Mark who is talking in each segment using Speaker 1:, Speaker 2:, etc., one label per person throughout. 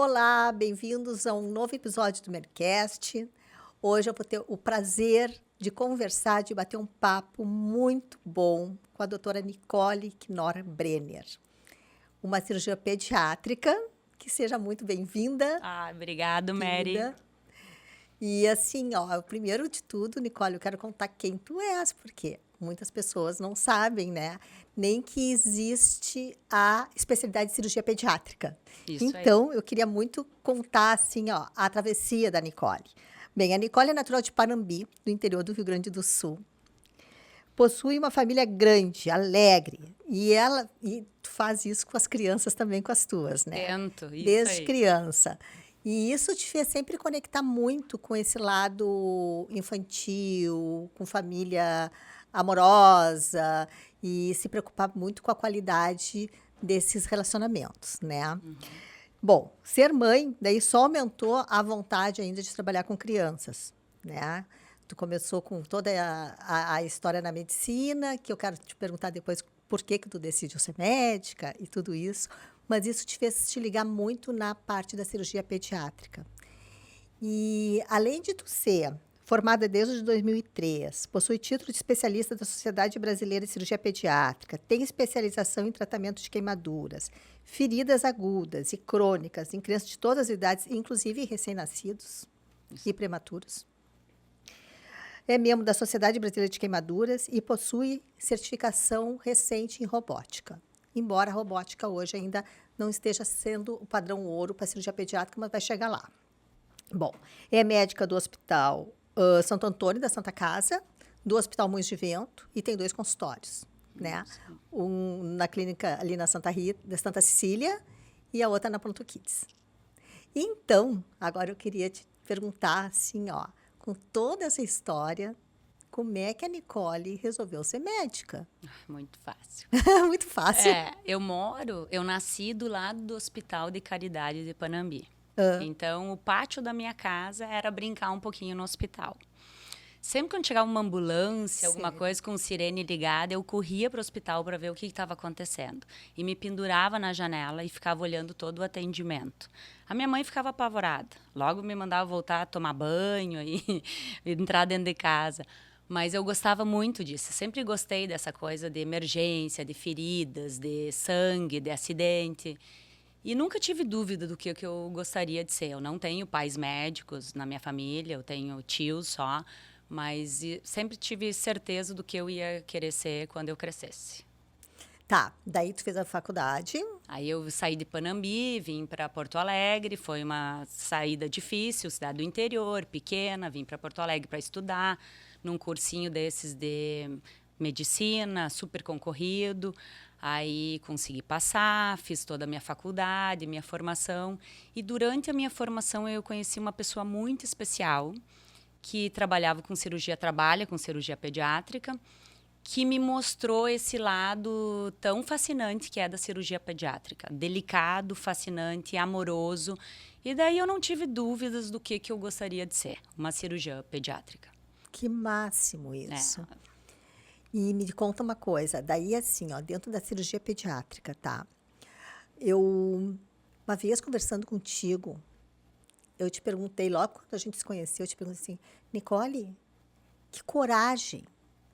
Speaker 1: Olá, bem-vindos a um novo episódio do Mercast. Hoje eu vou ter o prazer de conversar, de bater um papo muito bom com a doutora Nicole Knorr Brenner, uma cirurgiã pediátrica. Que seja muito bem-vinda,
Speaker 2: Obrigado, Mary.
Speaker 1: querida. E assim, ó, primeiro de tudo, Nicole, eu quero contar quem tu és, porque muitas pessoas não sabem, né? Nem que existe a especialidade de cirurgia pediátrica.
Speaker 2: Isso aí.
Speaker 1: Então, eu queria muito contar, assim, ó, a travessia da Nicole. Bem, a Nicole é natural de Panambi, do interior do Rio Grande do Sul. Possui uma família grande, alegre. E tu faz isso com as crianças também, com as tuas, né?
Speaker 2: Tento, isso
Speaker 1: Desde
Speaker 2: aí.
Speaker 1: criança. E isso te fez sempre conectar muito com esse lado infantil, com família amorosa e se preocupar muito com a qualidade desses relacionamentos, né? Bom, ser mãe, daí só aumentou a vontade ainda de trabalhar com crianças, né? Tu começou com toda a história na medicina, que eu quero te perguntar depois por que que tu decidiu ser médica e tudo isso, mas isso te fez te ligar muito na parte da cirurgia pediátrica. E além de tu ser formada desde 2003, possui título de especialista da Sociedade Brasileira de Cirurgia Pediátrica, tem especialização em tratamento de queimaduras, feridas agudas e crônicas em crianças de todas as idades, inclusive recém-nascidos e prematuros. É membro da Sociedade Brasileira de Queimaduras e possui certificação recente em robótica. Embora a robótica hoje ainda não esteja sendo o padrão ouro para a cirurgia pediátrica, mas vai chegar lá. Bom, é médica do Hospital Santo Antônio da Santa Casa, do Hospital Moinhos de Vento e tem 2 consultórios, né? Um na clínica ali na Santa Rita, da Santa Cecília e a outra na Pronto Kids. Então, agora eu queria te perguntar assim, ó, com toda essa história, como é que a Nicole resolveu ser médica?
Speaker 2: Muito fácil.
Speaker 1: Muito fácil.
Speaker 2: Eu nasci do lado do Hospital de Caridade de Panambi. Então, o pátio da minha casa era brincar um pouquinho no hospital. Sempre quando chegava uma ambulância, alguma
Speaker 1: Sim.
Speaker 2: coisa com sirene ligada, eu corria para o hospital para ver o que estava acontecendo. E me pendurava na janela e ficava olhando todo o atendimento. A minha mãe ficava apavorada. Logo me mandava voltar a tomar banho e entrar dentro de casa. Mas eu gostava muito disso. Sempre gostei dessa coisa de emergência, de feridas, de sangue, de acidente. E nunca tive dúvida do que eu gostaria de ser. Eu não tenho pais médicos na minha família, eu tenho tios só. Mas sempre tive certeza do que eu ia querer ser quando eu crescesse.
Speaker 1: Tá, daí tu fez a faculdade.
Speaker 2: Aí eu saí de Panambi, vim para Porto Alegre. Foi uma saída difícil, cidade do interior, pequena. Vim para Porto Alegre para estudar num cursinho desses de medicina, super concorrido. Aí consegui passar, fiz toda a minha faculdade, minha formação. E durante a minha formação eu conheci uma pessoa muito especial que trabalha com cirurgia pediátrica, que me mostrou esse lado tão fascinante que é da cirurgia pediátrica. Delicado, fascinante, amoroso. E daí eu não tive dúvidas do que eu gostaria de ser, uma cirurgiã pediátrica.
Speaker 1: Que máximo isso.
Speaker 2: É.
Speaker 1: E me conta uma coisa, daí assim, ó, dentro da cirurgia pediátrica, tá? Eu, uma vez conversando contigo, eu te perguntei, logo quando a gente se conheceu, eu te perguntei assim, Nicole, que coragem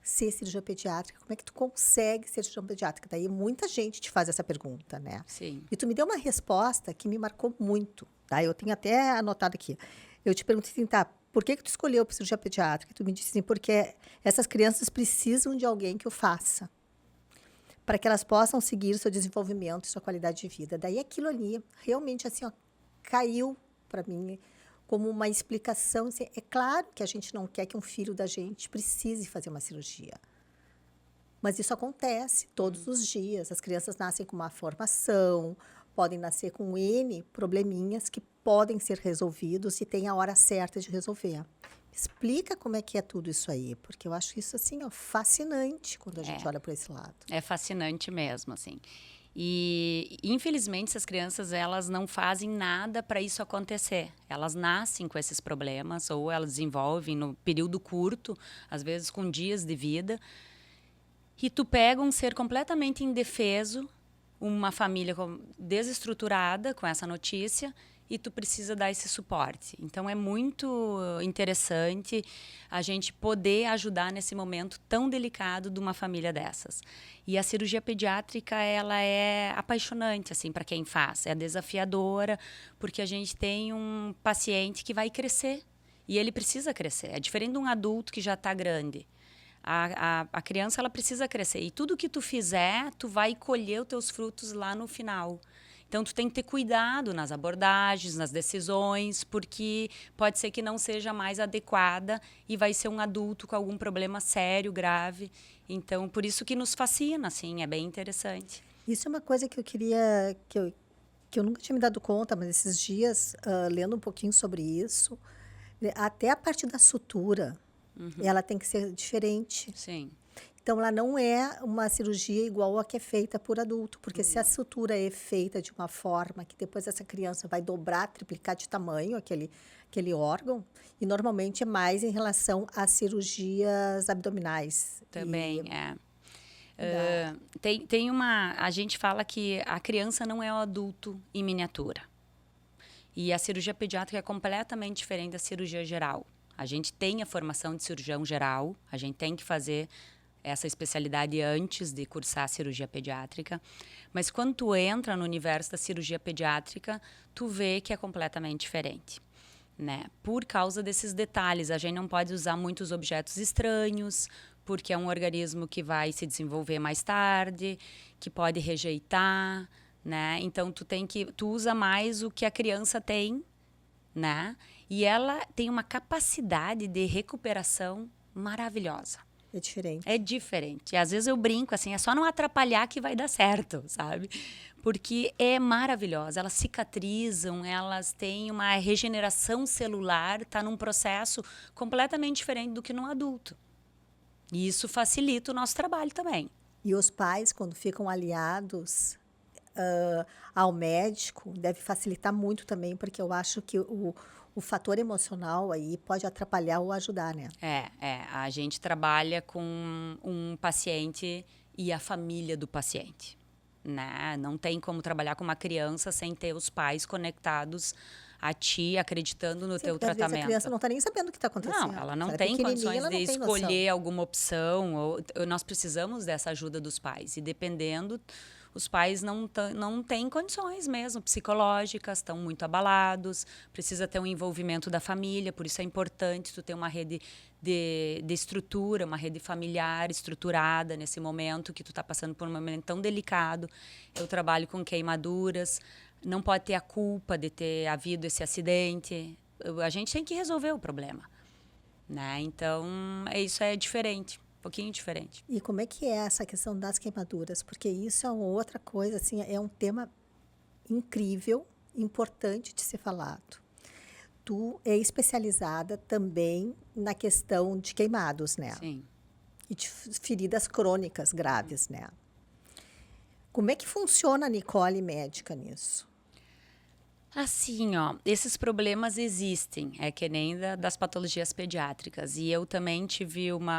Speaker 1: ser cirurgiã pediátrica, como é que tu consegue ser cirurgiã pediátrica? Daí muita gente te faz essa pergunta, né?
Speaker 2: Sim.
Speaker 1: E tu me deu uma resposta que me marcou muito, tá? Eu tenho até anotado aqui. Eu te perguntei assim, tá, por que tu escolheu cirurgia pediátrica? E tu me disse assim, porque essas crianças precisam de alguém que o faça, para que elas possam seguir o seu desenvolvimento e sua qualidade de vida. Daí aquilo ali, realmente assim, ó, caiu para mim como uma explicação. Assim, é claro que a gente não quer que um filho da gente precise fazer uma cirurgia. Mas isso acontece todos os dias. As crianças nascem com uma formação, podem nascer com N probleminhas que podem ser resolvidos e tem a hora certa de resolver. Explica como é que é tudo isso aí, porque eu acho isso assim, ó, fascinante quando a gente olha para esse lado.
Speaker 2: É fascinante mesmo, assim. E, infelizmente, essas crianças, elas não fazem nada para isso acontecer. Elas nascem com esses problemas ou elas desenvolvem no período curto, às vezes com dias de vida. E tu pega um ser completamente indefeso, uma família desestruturada com essa notícia, e tu precisa dar esse suporte. Então é muito interessante a gente poder ajudar nesse momento tão delicado de uma família dessas. E a cirurgia pediátrica, ela é apaixonante assim para quem faz, é desafiadora, porque a gente tem um paciente que vai crescer e ele precisa crescer. É diferente de um adulto que já está grande. A criança, ela precisa crescer. E tudo que tu fizer, tu vai colher os teus frutos lá no final. Então, tu tem que ter cuidado nas abordagens, nas decisões, porque pode ser que não seja mais adequada e vai ser um adulto com algum problema sério, grave. Então, por isso que nos fascina, assim, é bem interessante.
Speaker 1: Isso é uma coisa que eu queria, que eu nunca tinha me dado conta, mas esses dias, lendo um pouquinho sobre isso, até a parte da sutura, ela tem que ser diferente.
Speaker 2: Sim.
Speaker 1: Então, ela não é uma cirurgia igual a que é feita por adulto, porque se a sutura é feita de uma forma que depois essa criança vai dobrar, triplicar de tamanho aquele órgão, e normalmente é mais em relação às cirurgias abdominais.
Speaker 2: Também, é.
Speaker 1: Da-
Speaker 2: Tem uma... A gente fala que a criança não é o adulto em miniatura. E a cirurgia pediátrica é completamente diferente da cirurgia geral. A gente tem a formação de cirurgião geral, a gente tem que fazer essa especialidade antes de cursar a cirurgia pediátrica. Mas quando tu entra no universo da cirurgia pediátrica, tu vê que é completamente diferente, né? Por causa desses detalhes, a gente não pode usar muitos objetos estranhos, porque é um organismo que vai se desenvolver mais tarde, que pode rejeitar, né? Então tu usa mais o que a criança tem, né? E ela tem uma capacidade de recuperação maravilhosa.
Speaker 1: É diferente.
Speaker 2: É diferente. E às vezes eu brinco assim, é só não atrapalhar que vai dar certo, sabe? Porque é maravilhosa. Elas cicatrizam, elas têm uma regeneração celular, está num processo completamente diferente do que no adulto. E isso facilita o nosso trabalho também.
Speaker 1: E os pais, quando ficam aliados ao médico, deve facilitar muito também, porque eu acho que o fator emocional aí pode atrapalhar ou ajudar, né?
Speaker 2: A gente trabalha com um paciente e a família do paciente, né? Não tem como trabalhar com uma criança sem ter os pais conectados a ti, acreditando no
Speaker 1: Sim,
Speaker 2: teu
Speaker 1: porque às vezes a
Speaker 2: tratamento.
Speaker 1: criança não está nem sabendo o que está acontecendo.
Speaker 2: Não, ela
Speaker 1: Se
Speaker 2: não
Speaker 1: ela é
Speaker 2: tem
Speaker 1: pequenininha,
Speaker 2: condições
Speaker 1: ela
Speaker 2: de
Speaker 1: não tem noção.
Speaker 2: escolher alguma opção. Nós precisamos dessa ajuda dos pais. E dependendo, os pais não têm condições mesmo, psicológicas, estão muito abalados, precisa ter um envolvimento da família, por isso é importante tu ter uma rede de estrutura, uma rede familiar estruturada nesse momento que tu está passando por um momento tão delicado. Eu trabalho com queimaduras, não pode ter a culpa de ter havido esse acidente. A gente tem que resolver o problema, né? Então, isso é diferente, um pouquinho diferente.
Speaker 1: E como é que é essa questão das queimaduras? Porque isso é uma outra coisa, assim, é um tema incrível, importante de ser falado. Tu é especializada também na questão de queimados, né?
Speaker 2: Sim.
Speaker 1: E de feridas crônicas graves, né? Como é que funciona a Nicole médica nisso?
Speaker 2: Assim, ó, esses problemas existem, é que nem das patologias pediátricas. E eu também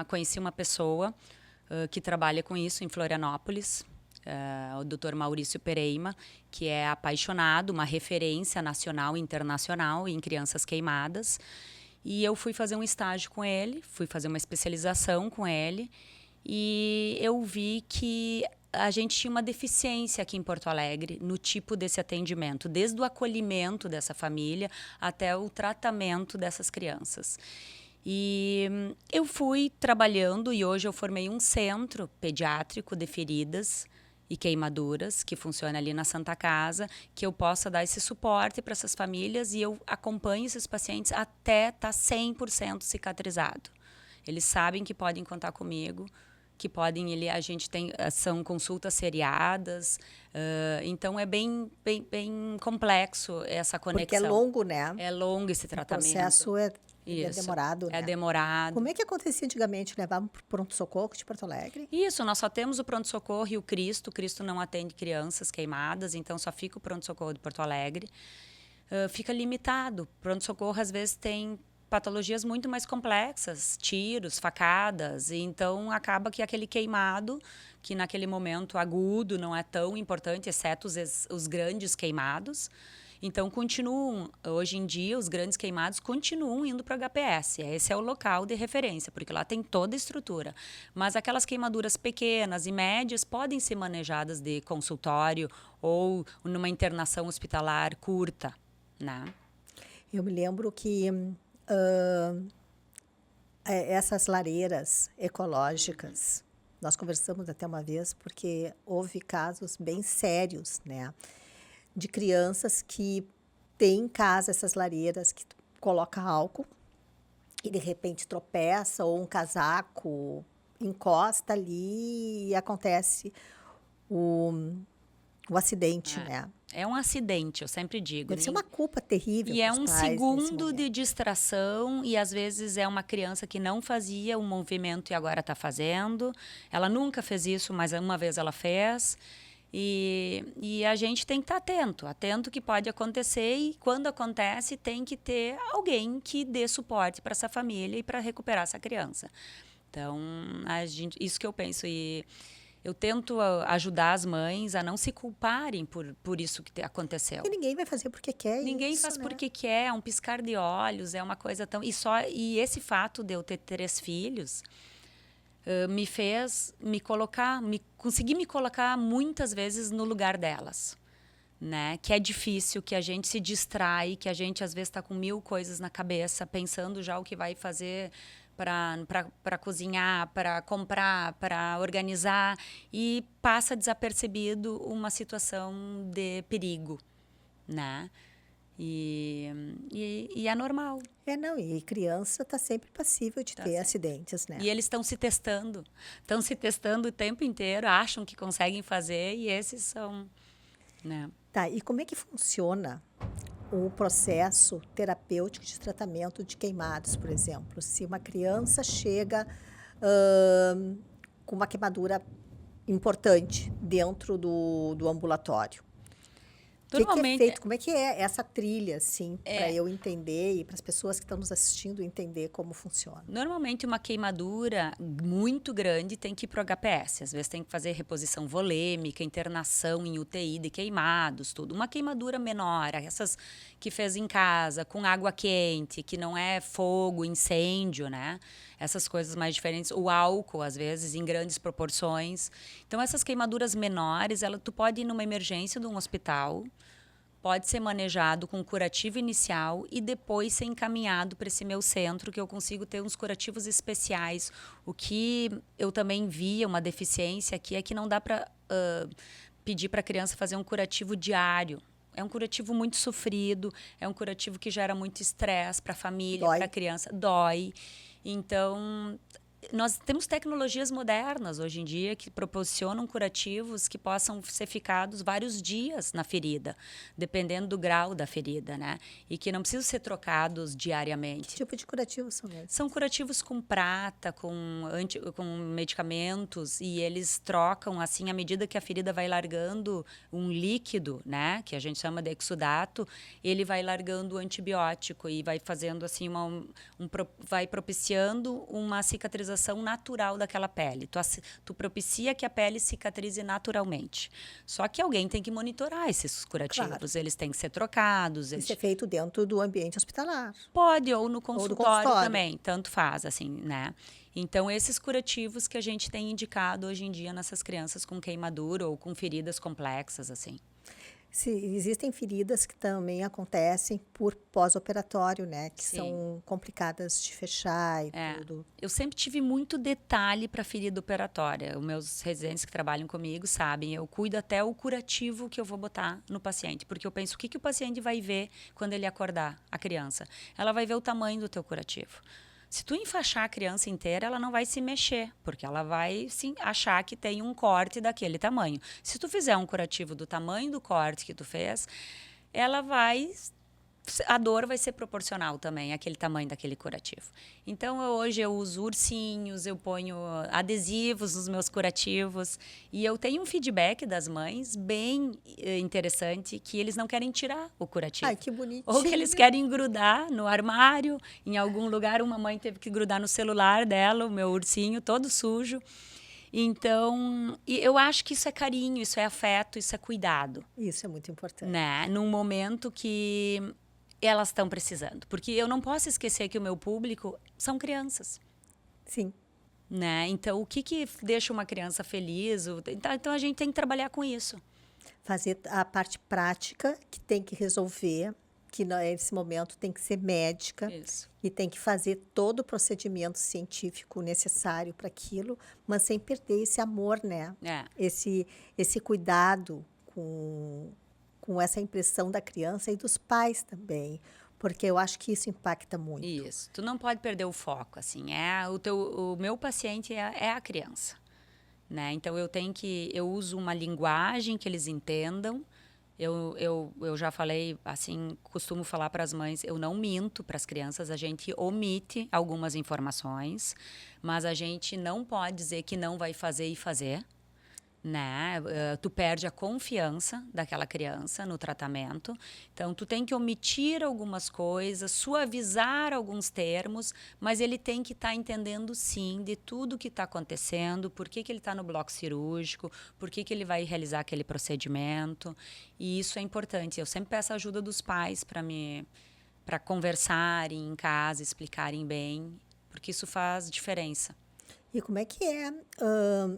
Speaker 2: conheci uma pessoa que trabalha com isso em Florianópolis, o Dr. Maurício Pereima, que é apaixonado, uma referência nacional e internacional em crianças queimadas. E eu fui fazer um estágio com ele, fui fazer uma especialização com ele, e eu vi que a gente tinha uma deficiência aqui em Porto Alegre no tipo desse atendimento, desde o acolhimento dessa família até o tratamento dessas crianças. E eu fui trabalhando e hoje eu formei um centro pediátrico de feridas e queimaduras, que funciona ali na Santa Casa, que eu possa dar esse suporte para essas famílias e eu acompanho esses pacientes até estar 100% cicatrizado. Eles sabem que podem contar comigo, que podem, a gente tem, são consultas seriadas, então é bem complexo essa conexão.
Speaker 1: Porque é longo, né?
Speaker 2: É longo esse
Speaker 1: O
Speaker 2: tratamento.
Speaker 1: processo é
Speaker 2: Isso,
Speaker 1: demorado, né?
Speaker 2: é demorado.
Speaker 1: Como é que acontecia antigamente? Levavam para o pronto-socorro de Porto Alegre?
Speaker 2: Isso, nós só temos o pronto-socorro e o Cristo. O Cristo não atende crianças queimadas, então só fica o pronto-socorro de Porto Alegre. Fica limitado. Pronto-socorro, às vezes, tem patologias muito mais complexas, tiros, facadas, e então acaba que aquele queimado, que naquele momento agudo não é tão importante, exceto os grandes queimados, Então, continuam, hoje em dia, os grandes queimados continuam indo para o HPS. Esse é o local de referência, porque lá tem toda a estrutura. Mas aquelas queimaduras pequenas e médias podem ser manejadas de consultório ou numa internação hospitalar curta, né?
Speaker 1: Eu me lembro que essas lareiras ecológicas, nós conversamos até uma vez, porque houve casos bem sérios, né? De crianças que têm em casa essas lareiras que tu coloca álcool e de repente tropeça ou um casaco encosta ali e acontece o, o acidente, né?
Speaker 2: É um acidente, eu sempre digo.
Speaker 1: Deve ser uma culpa terrível
Speaker 2: E
Speaker 1: para
Speaker 2: é
Speaker 1: os
Speaker 2: um
Speaker 1: pais nesse
Speaker 2: segundo de
Speaker 1: momento.
Speaker 2: distração e às vezes é uma criança que não fazia um movimento e agora está fazendo. Ela nunca fez isso, mas uma vez ela fez. E a gente tem que estar atento que pode acontecer e quando acontece tem que ter alguém que dê suporte para essa família e para recuperar essa criança. Então, isso que eu penso e eu tento ajudar as mães a não se culparem por isso que aconteceu.
Speaker 1: E ninguém vai fazer porque quer
Speaker 2: Ninguém
Speaker 1: isso,
Speaker 2: faz
Speaker 1: né?
Speaker 2: porque quer, é um piscar de olhos, é uma coisa tão e esse fato de eu ter 3 filhos me fez conseguir me colocar muitas vezes no lugar delas, né? Que é difícil, que a gente se distrai, que a gente às vezes está com 1000 coisas na cabeça, pensando já o que vai fazer para cozinhar, para comprar, para organizar e passa desapercebido uma situação de perigo, né? E é normal.
Speaker 1: Não, e criança está sempre passível de ter acidentes, né?
Speaker 2: E eles estão se testando o tempo inteiro, acham que conseguem fazer e esses são, né?
Speaker 1: Tá, e como é que funciona o processo terapêutico de tratamento de queimados, por exemplo? Se uma criança chega com uma queimadura importante dentro do ambulatório, o que é
Speaker 2: Normalmente,
Speaker 1: feito? Como é que é essa trilha, assim, para eu entender e para as pessoas que estão nos assistindo entender como funciona?
Speaker 2: normalmente uma queimadura muito grande tem que ir para o HPS. Às vezes tem que fazer reposição volêmica, internação em UTI de queimados, tudo. Uma queimadura menor, essas que fez em casa, com água quente, que não é fogo, incêndio, né? Essas coisas mais diferentes. O álcool, às vezes, em grandes proporções. Então, essas queimaduras menores, tu pode ir numa emergência de um hospital, pode ser manejado com curativo inicial e depois ser encaminhado para esse meu centro, que eu consigo ter uns curativos especiais. O que eu também via, uma deficiência aqui, é que não dá para pedir para a criança fazer um curativo diário. É um curativo muito sofrido, é um curativo que gera muito estresse para a família, para a criança. Dói. Então, nós temos tecnologias modernas hoje em dia que proporcionam curativos que possam ser ficados vários dias na ferida, dependendo do grau da ferida, né? E que não precisam ser trocados diariamente.
Speaker 1: Que tipo de curativos são esses?
Speaker 2: São curativos com prata, com medicamentos, e eles trocam, assim, à medida que a ferida vai largando um líquido, né? Que a gente chama de exudato, ele vai largando o antibiótico e vai fazendo, assim, vai propiciando uma cicatrização natural daquela pele. Tu propicia que a pele cicatrize naturalmente. Só que alguém tem que monitorar esses curativos.
Speaker 1: Claro.
Speaker 2: Eles têm que ser trocados.
Speaker 1: Isso é feito dentro do ambiente hospitalar.
Speaker 2: Pode, ou no consultório
Speaker 1: consultório.
Speaker 2: também. Tanto faz, assim, né? Então, esses curativos que a gente tem indicado hoje em dia nessas crianças com queimadura ou com feridas complexas, assim.
Speaker 1: Existem feridas que também acontecem por pós-operatório, né? Que são complicadas de fechar e tudo.
Speaker 2: Eu sempre tive muito detalhe para ferida operatória. Os meus residentes que trabalham comigo sabem, eu cuido até o curativo que eu vou botar no paciente. Porque eu penso, o que o paciente vai ver quando ele acordar, a criança? Ela vai ver o tamanho do teu curativo. Se tu enfaixar a criança inteira, ela não vai se mexer, porque ela vai sim, achar que tem um corte daquele tamanho. Se tu fizer um curativo do tamanho do corte que tu fez, a dor vai ser proporcional também àquele tamanho daquele curativo. Então, hoje eu uso ursinhos, eu ponho adesivos nos meus curativos e eu tenho um feedback das mães bem interessante, que eles não querem tirar o curativo.
Speaker 1: Ai, que bonitinho.
Speaker 2: Ou que eles querem grudar no armário, em algum lugar. Uma mãe teve que grudar no celular dela, o meu ursinho todo sujo. Então, eu acho que isso é carinho, isso é afeto, isso é cuidado,
Speaker 1: Isso é muito importante.
Speaker 2: né? Num momento que elas estão precisando. Porque eu não posso esquecer que o meu público são crianças,
Speaker 1: Sim.
Speaker 2: né? Então, o que deixa uma criança feliz? Então, a gente tem que trabalhar com isso.
Speaker 1: Fazer a parte prática que tem que resolver, que nesse momento tem que ser médica
Speaker 2: Isso.
Speaker 1: e tem que fazer todo o procedimento científico necessário para aquilo, mas sem perder esse amor, né?
Speaker 2: É.
Speaker 1: Esse cuidado com essa impressão da criança e dos pais também, porque eu acho que isso impacta muito.
Speaker 2: Isso. Tu não pode perder o foco, assim. O meu paciente é a criança, né? Então eu uso uma linguagem que eles entendam. Eu já falei, assim, costumo falar para as mães, eu não minto para as crianças, a gente omite algumas informações, mas a gente não pode dizer que não vai fazer e fazer, né? Tu perde a confiança daquela criança no tratamento. Então, tu tem que omitir algumas coisas, suavizar alguns termos, mas ele tem que estar entendendo, sim, de tudo que está acontecendo, por que ele está no bloco cirúrgico, por que ele vai realizar aquele procedimento. E isso é importante. Eu sempre peço a ajuda dos pais para conversarem em casa, explicarem bem, porque isso faz diferença.
Speaker 1: E como é que é,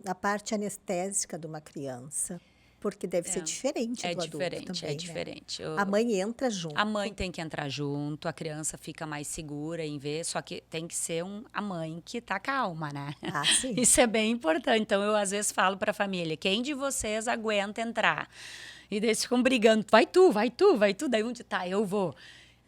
Speaker 1: a parte anestésica de uma criança? Porque deve ser diferente
Speaker 2: É
Speaker 1: do adulto
Speaker 2: diferente, é
Speaker 1: também, né?
Speaker 2: diferente.
Speaker 1: A mãe entra junto.
Speaker 2: A mãe tem que entrar junto, a criança fica mais segura em ver, só que tem que ser a mãe que tá calma, né?
Speaker 1: Ah, sim.
Speaker 2: Isso é bem importante. Então, eu às vezes falo para a família, quem de vocês aguenta entrar? E daí eles ficam brigando, vai tu, vai tu, vai tu. Daí um tá, eu vou.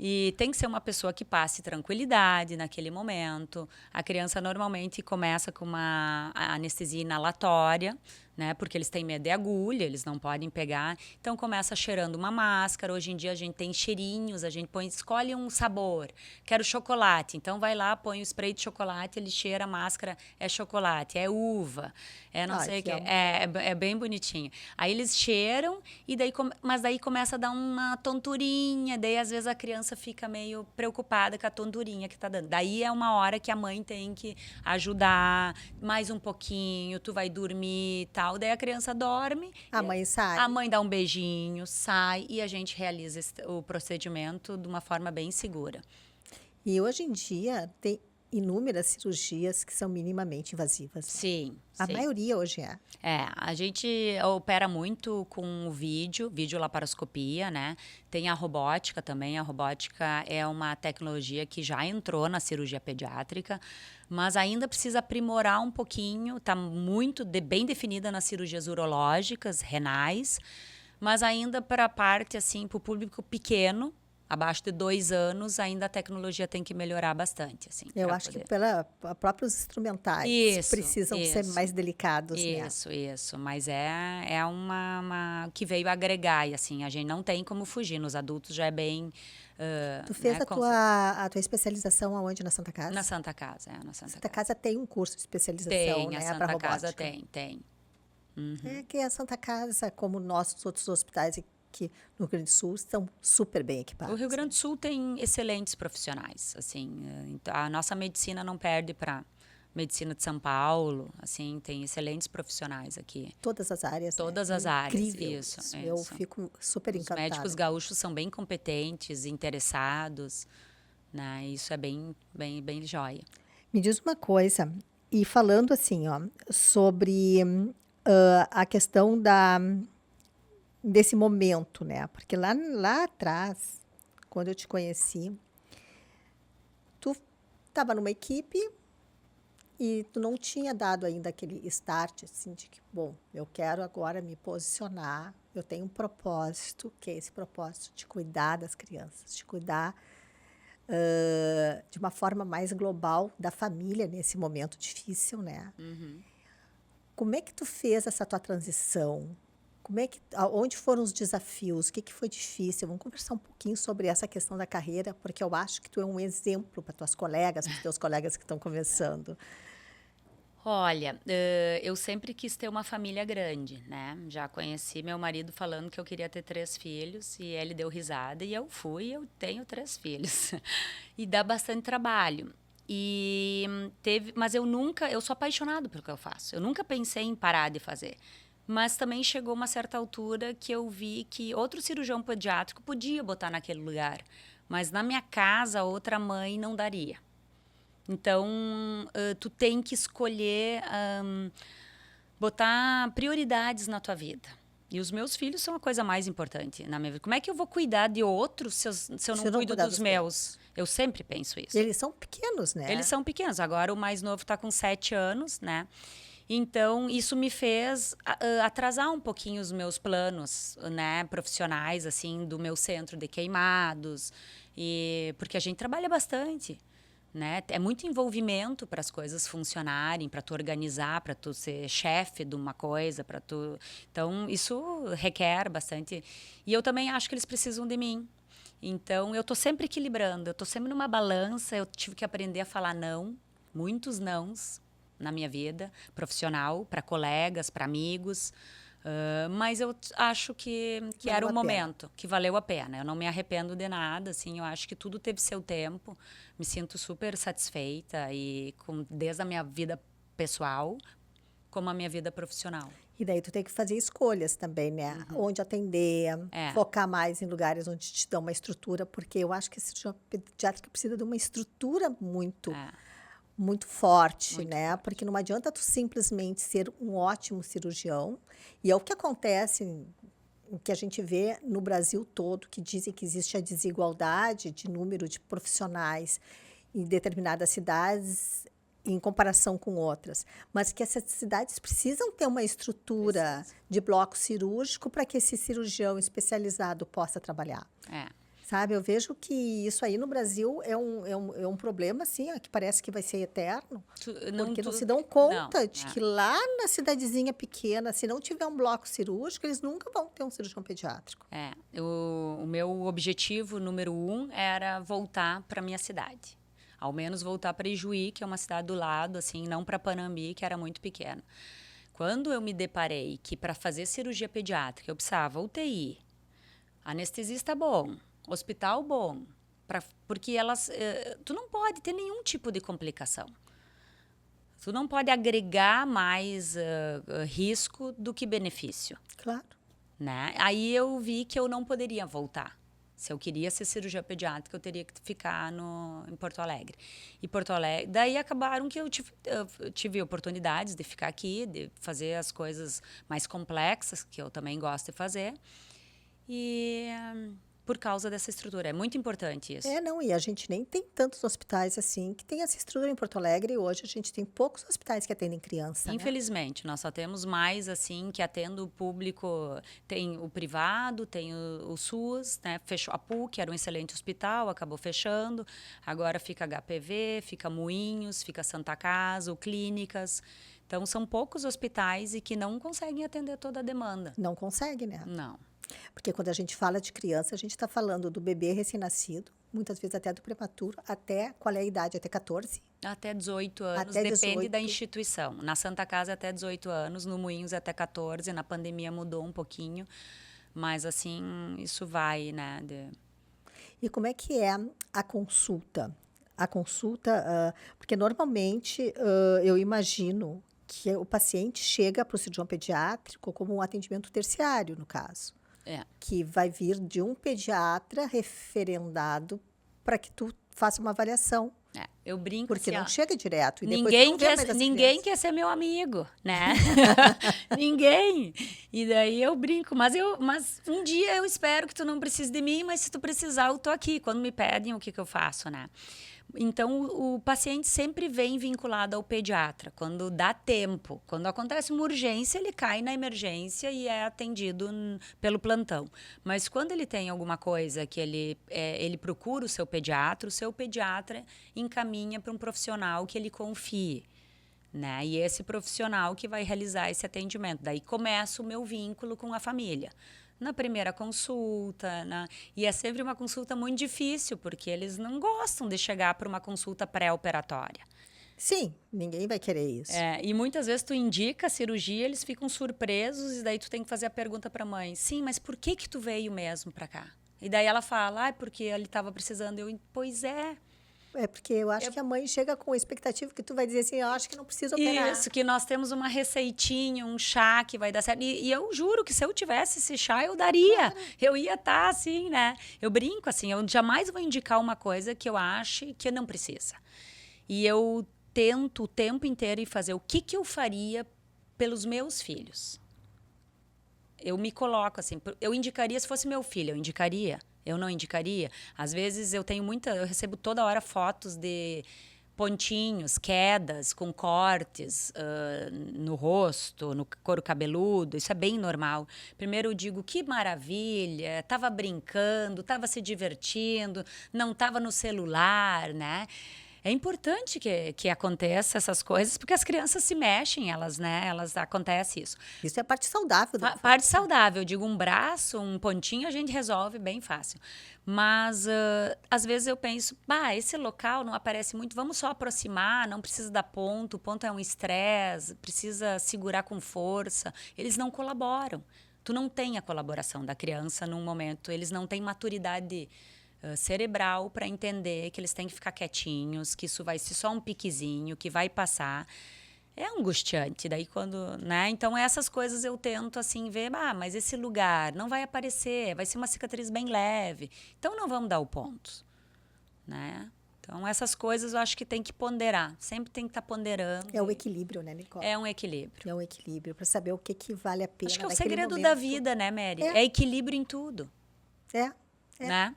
Speaker 2: E tem que ser uma pessoa que passe tranquilidade naquele momento. A criança normalmente começa com uma anestesia inalatória, né? Porque eles têm medo de agulha, eles não podem pegar. Então começa cheirando uma máscara. Hoje em dia a gente tem cheirinhos, a gente escolhe um sabor. Quero chocolate. Então vai lá, põe o spray de chocolate, ele cheira a máscara, é chocolate, é uva, é não sei o
Speaker 1: que
Speaker 2: quê. É bem bonitinho. Aí eles cheiram, e daí, mas daí começa a dar uma tonturinha, daí às vezes a criança fica meio preocupada com a tonturinha que tá dando. Daí é uma hora que a mãe tem que ajudar mais um pouquinho, tu vai dormir e tal. Daí a criança dorme.
Speaker 1: A mãe sai.
Speaker 2: A mãe dá um beijinho, sai e a gente realiza o procedimento de uma forma bem segura.
Speaker 1: E hoje em dia tem inúmeras cirurgias que são minimamente invasivas.
Speaker 2: Sim,
Speaker 1: A
Speaker 2: sim.
Speaker 1: maioria hoje é.
Speaker 2: A gente opera muito com o videolaparoscopia, né? Tem a robótica também. A robótica é uma tecnologia que já entrou na cirurgia pediátrica, mas ainda precisa aprimorar um pouquinho. Está muito bem definida nas cirurgias urológicas, renais, mas ainda para a parte, assim, para o público pequeno, abaixo de 2 anos, ainda a tecnologia tem que melhorar bastante, assim.
Speaker 1: Eu acho que pela próprios instrumentais
Speaker 2: Isso,
Speaker 1: precisam ser mais delicados, né?
Speaker 2: Isso. Mas é uma que veio agregar, e assim, a gente não tem como fugir. Nos adultos já é bem...
Speaker 1: Tu fez
Speaker 2: né,
Speaker 1: a tua especialização aonde? Na Santa Casa?
Speaker 2: na Santa Casa, na Santa
Speaker 1: Santa
Speaker 2: Casa.
Speaker 1: Casa tem um curso de especialização,
Speaker 2: Tem,
Speaker 1: né,
Speaker 2: a
Speaker 1: para
Speaker 2: Santa Casa
Speaker 1: robótica.
Speaker 2: tem.
Speaker 1: É que a Santa Casa, como nossos outros hospitais aqui no Rio Grande do Sul, estão super bem equipados.
Speaker 2: O Rio Grande do Sul tem excelentes profissionais, assim, então, a nossa medicina não perde para medicina de São Paulo, assim, tem excelentes profissionais aqui.
Speaker 1: Todas as áreas, né?
Speaker 2: Todas as áreas,
Speaker 1: Incrível
Speaker 2: isso.
Speaker 1: Eu fico super
Speaker 2: Os
Speaker 1: encantada.
Speaker 2: médicos gaúchos são bem competentes, interessados, né? Isso é bem joia.
Speaker 1: Me diz uma coisa, e falando assim, ó, sobre a questão desse momento, né? Porque lá atrás, quando eu te conheci, tu estava numa equipe e tu não tinha dado ainda aquele start, assim, de que, bom, eu quero agora me posicionar, eu tenho um propósito, que é esse propósito de cuidar das crianças, de cuidar de uma forma mais global da família nesse momento difícil, né? Como é que tu fez essa tua transição? Onde foram os desafios? O que foi difícil? Vamos conversar um pouquinho sobre essa questão da carreira, porque eu acho que tu é um exemplo para tuas colegas, para os teus colegas que estão começando.
Speaker 2: Olha, eu sempre quis ter uma família grande, né? Já conheci meu marido falando que eu queria ter 3 filhos e ele deu risada e eu tenho 3 filhos. E dá bastante trabalho. Mas eu sou apaixonado pelo que eu faço. Eu nunca pensei em parar de fazer. Mas também chegou uma certa altura que eu vi que outro cirurgião pediátrico podia botar naquele lugar. Mas na minha casa, outra mãe não daria. Então, tu tem que escolher botar prioridades na tua vida. E os meus filhos são a coisa mais importante na minha vida. Como é que eu vou cuidar de outros se eu não cuido dos meus? Eu sempre penso isso.
Speaker 1: Eles são pequenos, né?
Speaker 2: Eles são pequenos. Agora o mais novo está com 7 anos, né? Então, isso me fez atrasar um pouquinho os meus planos, né, profissionais, assim, do meu centro de queimados. Porque a gente trabalha bastante, né? É muito envolvimento para as coisas funcionarem, para tu organizar, para tu ser chefe de uma coisa, para tu... Então, isso requer bastante. E eu também acho que eles precisam de mim. Então, eu estou sempre equilibrando, eu estou sempre numa balança, eu tive que aprender a falar não, muitos nãos na minha vida profissional, para colegas, para amigos. Mas eu acho que era o momento, que valeu a pena. Eu não me arrependo de nada, assim, eu acho que tudo teve seu tempo. Me sinto super satisfeita desde a minha vida pessoal como a minha vida profissional.
Speaker 1: E daí tu tem que fazer escolhas também, né? Onde atender, focar mais em lugares onde te dão uma estrutura, porque eu acho que a cirurgia pediátrica precisa de uma estrutura muito forte,
Speaker 2: Muito
Speaker 1: né?
Speaker 2: forte.
Speaker 1: Porque não adianta tu simplesmente ser um ótimo cirurgião. E é o que acontece, o que a gente vê no Brasil todo, que dizem que existe a desigualdade de número de profissionais em determinadas cidades em comparação com outras. Mas que essas cidades precisam ter uma estrutura de bloco cirúrgico para que esse cirurgião especializado possa trabalhar. Sabe, eu vejo que isso aí no Brasil é um problema, assim, que parece que vai ser eterno. Porque não se dão conta de que lá na cidadezinha pequena, se não tiver um bloco cirúrgico, eles nunca vão ter um cirurgião pediátrico.
Speaker 2: O meu objetivo número 1 era voltar para minha cidade. Ao menos voltar para Ijuí, que é uma cidade do lado, assim, não para Panambi, que era muito pequena. Quando eu me deparei que para fazer cirurgia pediátrica eu precisava UTI, anestesista bom, hospital bom, porque tu não pode ter nenhum tipo de complicação. Tu não pode agregar mais risco do que benefício.
Speaker 1: Claro.
Speaker 2: Né? Aí eu vi que eu não poderia voltar. Se eu queria ser cirurgia pediátrica, eu teria que ficar em Porto Alegre. E Porto Alegre... Daí acabaram que eu tive oportunidades de ficar aqui, de fazer as coisas mais complexas, que eu também gosto de fazer. Por causa dessa estrutura. É muito importante isso.
Speaker 1: Não, e a gente nem tem tantos hospitais assim que tem essa estrutura em Porto Alegre. E hoje a gente tem poucos hospitais que atendem criança.
Speaker 2: Infelizmente, nós só temos mais assim que atendem o público. Tem o privado, tem o SUS, né? Fechou a PUC, que era um excelente hospital, acabou fechando. Agora fica HPV, fica Moinhos, fica Santa Casa, o Clínicas. Então, são poucos hospitais e que não conseguem atender toda a demanda.
Speaker 1: Não consegue, né?
Speaker 2: Não.
Speaker 1: Porque quando a gente fala de criança, a gente está falando do bebê recém-nascido, muitas vezes até do prematuro, até qual é a idade? Até 14?
Speaker 2: Até 18 anos,
Speaker 1: Até
Speaker 2: depende
Speaker 1: 18.
Speaker 2: da instituição. Na Santa Casa até 18 anos, no Moinhos até 14, na pandemia mudou um pouquinho, mas assim, isso vai, né?
Speaker 1: E como é que é a consulta? A consulta, porque normalmente eu imagino que o paciente chega para o cirurgião pediátrico como um atendimento terciário, no caso. Que vai vir de um pediatra referendado para que tu faça uma avaliação.
Speaker 2: Eu brinco
Speaker 1: porque
Speaker 2: assim,
Speaker 1: não chega direto. E
Speaker 2: ninguém quer ser meu amigo, né? Ninguém. E daí eu brinco. Mas um dia eu espero que tu não precise de mim, mas se tu precisar, eu tô aqui. Quando me pedem, o que eu faço, né? Então, o paciente sempre vem vinculado ao pediatra, quando dá tempo. Quando acontece uma urgência, ele cai na emergência e é atendido pelo plantão. Mas quando ele tem alguma coisa que ele procura o seu pediatra encaminha para um profissional que ele confie. Né? E esse profissional que vai realizar esse atendimento. Daí começa o meu vínculo com a família. Na primeira consulta, e é sempre uma consulta muito difícil, porque eles não gostam de chegar para uma consulta pré-operatória.
Speaker 1: Sim, ninguém vai querer isso.
Speaker 2: E muitas vezes tu indica a cirurgia, eles ficam surpresos, e daí tu tem que fazer a pergunta para a mãe, sim, mas por que tu veio mesmo para cá? E daí ela fala, porque ele estava precisando. Pois é.
Speaker 1: É porque eu acho que a mãe chega com a expectativa que tu vai dizer assim, eu acho que não precisa operar.
Speaker 2: Isso, que nós temos uma receitinha, um chá que vai dar certo. E eu juro que se eu tivesse esse chá, eu daria. Eu ia estar assim, né? Eu brinco assim, eu jamais vou indicar uma coisa que eu ache que não precisa. E eu tento o tempo inteiro ir fazer o que eu faria pelos meus filhos. Eu me coloco assim, eu indicaria se fosse meu filho, eu indicaria. Eu não indicaria. Às vezes eu recebo toda hora fotos de pontinhos, quedas com cortes no rosto, no couro cabeludo. Isso é bem normal. Primeiro eu digo, que maravilha, estava brincando, estava se divertindo, não estava no celular, né? É importante que aconteça essas coisas, porque as crianças se mexem, acontece isso.
Speaker 1: Isso é a parte saudável da
Speaker 2: Parte
Speaker 1: infância.
Speaker 2: saudável, eu digo um braço, um pontinho, a gente resolve bem fácil. Mas, às vezes eu penso, esse local não aparece muito, vamos só aproximar, não precisa dar ponto, o ponto é um estresse, precisa segurar com força. Eles não colaboram. Tu não tem a colaboração da criança num momento, eles não têm maturidade cerebral para entender que eles têm que ficar quietinhos, que isso vai ser só um piquezinho, que vai passar. É angustiante, daí quando, né? Então essas coisas eu tento assim ver, mas esse lugar não vai aparecer, vai ser uma cicatriz bem leve. Então não vamos dar o ponto, né? Então essas coisas eu acho que tem que ponderar, sempre tem que estar ponderando.
Speaker 1: É o equilíbrio, né, Nicole?
Speaker 2: É um equilíbrio.
Speaker 1: É um equilíbrio para saber o que vale a pena.
Speaker 2: Acho que é o
Speaker 1: naquele
Speaker 2: segredo
Speaker 1: momento.
Speaker 2: da vida, né, Mary? É equilíbrio em tudo,
Speaker 1: É.
Speaker 2: né?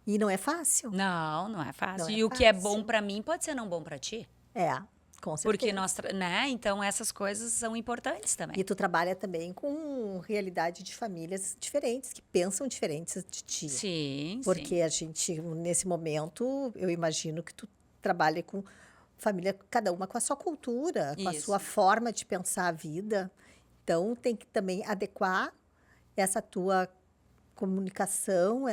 Speaker 1: E não é fácil.
Speaker 2: Não é fácil.
Speaker 1: Não é
Speaker 2: E o que é
Speaker 1: fácil.
Speaker 2: bom para mim pode ser não bom para ti.
Speaker 1: Com certeza.
Speaker 2: Porque nós, né? Então essas coisas são importantes também.
Speaker 1: E tu trabalha também com realidade de famílias diferentes, que pensam diferentes de ti.
Speaker 2: Sim,
Speaker 1: Porque a gente, nesse momento, eu imagino que tu trabalha com família, cada uma com a sua cultura, com a
Speaker 2: Isso.
Speaker 1: sua forma de pensar a vida. Então, tem que também adequar essa tua comunicação,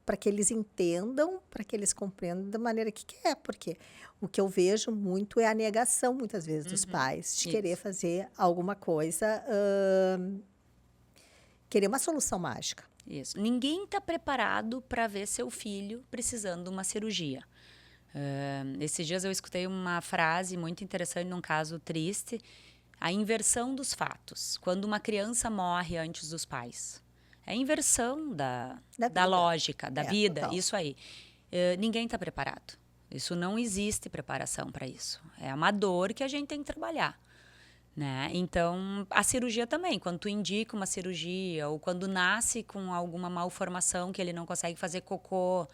Speaker 1: para que eles entendam, para que eles compreendam da maneira que quer. Porque o que eu vejo muito é a negação, muitas vezes, dos pais, de querer fazer alguma coisa, querer uma solução mágica.
Speaker 2: Isso. Ninguém está preparado para ver seu filho precisando de uma cirurgia. Esses dias eu escutei uma frase muito interessante num caso triste, a inversão dos fatos. Quando uma criança morre antes dos pais. É a inversão da lógica, da vida,
Speaker 1: total.
Speaker 2: isso aí. Ninguém está preparado. Isso não existe preparação para isso. É uma dor que a gente tem que trabalhar. Né? Então, a cirurgia também. Quando tu indica uma cirurgia ou quando nasce com alguma malformação que ele não consegue fazer cocô,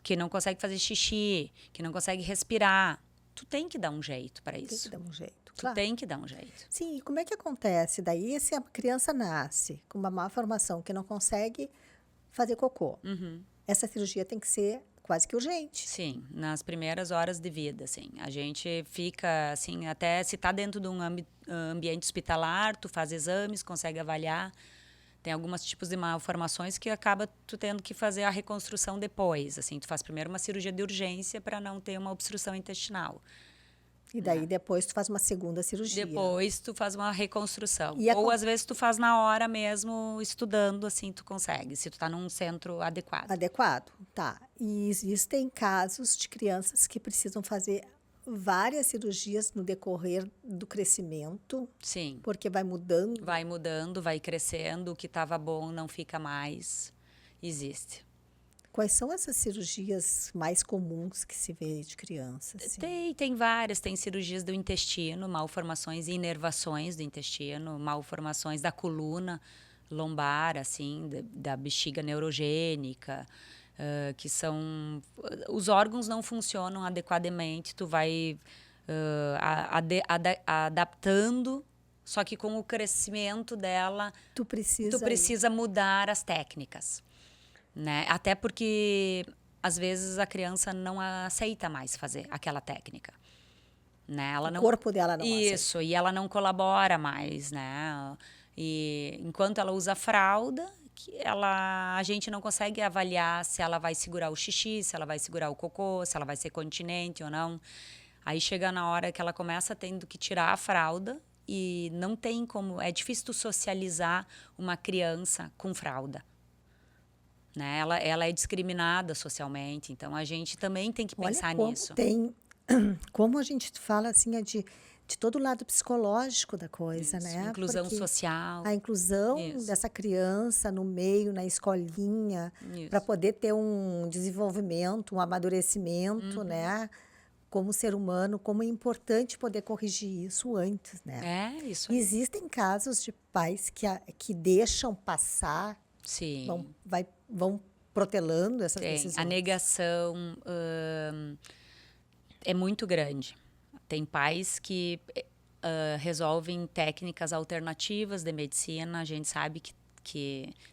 Speaker 2: que não consegue fazer xixi, que não consegue respirar, tu tem que dar um jeito para isso.
Speaker 1: Tem que dar um jeito.
Speaker 2: Tu tem que dar um jeito.
Speaker 1: Sim, e como é que acontece? Daí, se a criança nasce com uma malformação que não consegue fazer cocô, essa cirurgia tem que ser quase que urgente.
Speaker 2: Sim, nas primeiras horas de vida, assim. A gente fica, assim, até se está dentro de um ambiente hospitalar, tu faz exames, consegue avaliar. Tem alguns tipos de malformações que acaba tu tendo que fazer a reconstrução depois. Assim, tu faz primeiro uma cirurgia de urgência para não ter uma obstrução intestinal.
Speaker 1: E daí, depois, tu faz uma segunda cirurgia.
Speaker 2: Depois, tu faz uma reconstrução.
Speaker 1: E
Speaker 2: Ou, às vezes, tu faz na hora mesmo, estudando, assim, tu consegue. Se tu tá num centro adequado.
Speaker 1: Adequado, tá. E existem casos de crianças que precisam fazer várias cirurgias no decorrer do crescimento.
Speaker 2: Sim.
Speaker 1: Porque vai mudando.
Speaker 2: Vai mudando, vai crescendo. O que estava bom não fica mais. Existe.
Speaker 1: Quais são essas cirurgias mais comuns que se vê de crianças? Assim?
Speaker 2: Tem várias. Tem cirurgias do intestino, malformações e inervações do intestino, malformações da coluna lombar, assim, da bexiga neurogênica, que são... Os órgãos não funcionam adequadamente, tu vai adaptando, só que com o crescimento dela, tu precisa mudar as técnicas. Né? Até porque, às vezes, a criança não aceita mais fazer aquela técnica. Né?
Speaker 1: O corpo dela não aceita.
Speaker 2: Isso, e ela não colabora mais. Né? E enquanto ela usa fralda, a gente não consegue avaliar se ela vai segurar o xixi, se ela vai segurar o cocô, se ela vai ser continente ou não. Aí chega na hora que ela começa tendo que tirar a fralda e não tem como... É difícil tu socializar uma criança com fralda. né? Ela é discriminada socialmente, então a gente também tem que
Speaker 1: Olha
Speaker 2: pensar
Speaker 1: como
Speaker 2: nisso.
Speaker 1: tem, como a gente fala assim, é de todo o lado psicológico da coisa,
Speaker 2: Isso,
Speaker 1: né?
Speaker 2: inclusão
Speaker 1: Porque
Speaker 2: social.
Speaker 1: a inclusão
Speaker 2: Isso,
Speaker 1: dessa criança no meio, na escolinha, para
Speaker 2: isso.
Speaker 1: poder ter um desenvolvimento, um amadurecimento, né? Como ser humano, como é importante poder corrigir isso antes, né?
Speaker 2: É, isso aí.
Speaker 1: Existem casos de pais que deixam passar,
Speaker 2: Sim,
Speaker 1: vão protelando essas
Speaker 2: tem. A
Speaker 1: decisões.
Speaker 2: negação é muito grande. Tem pais que resolvem técnicas alternativas de medicina. A gente sabe que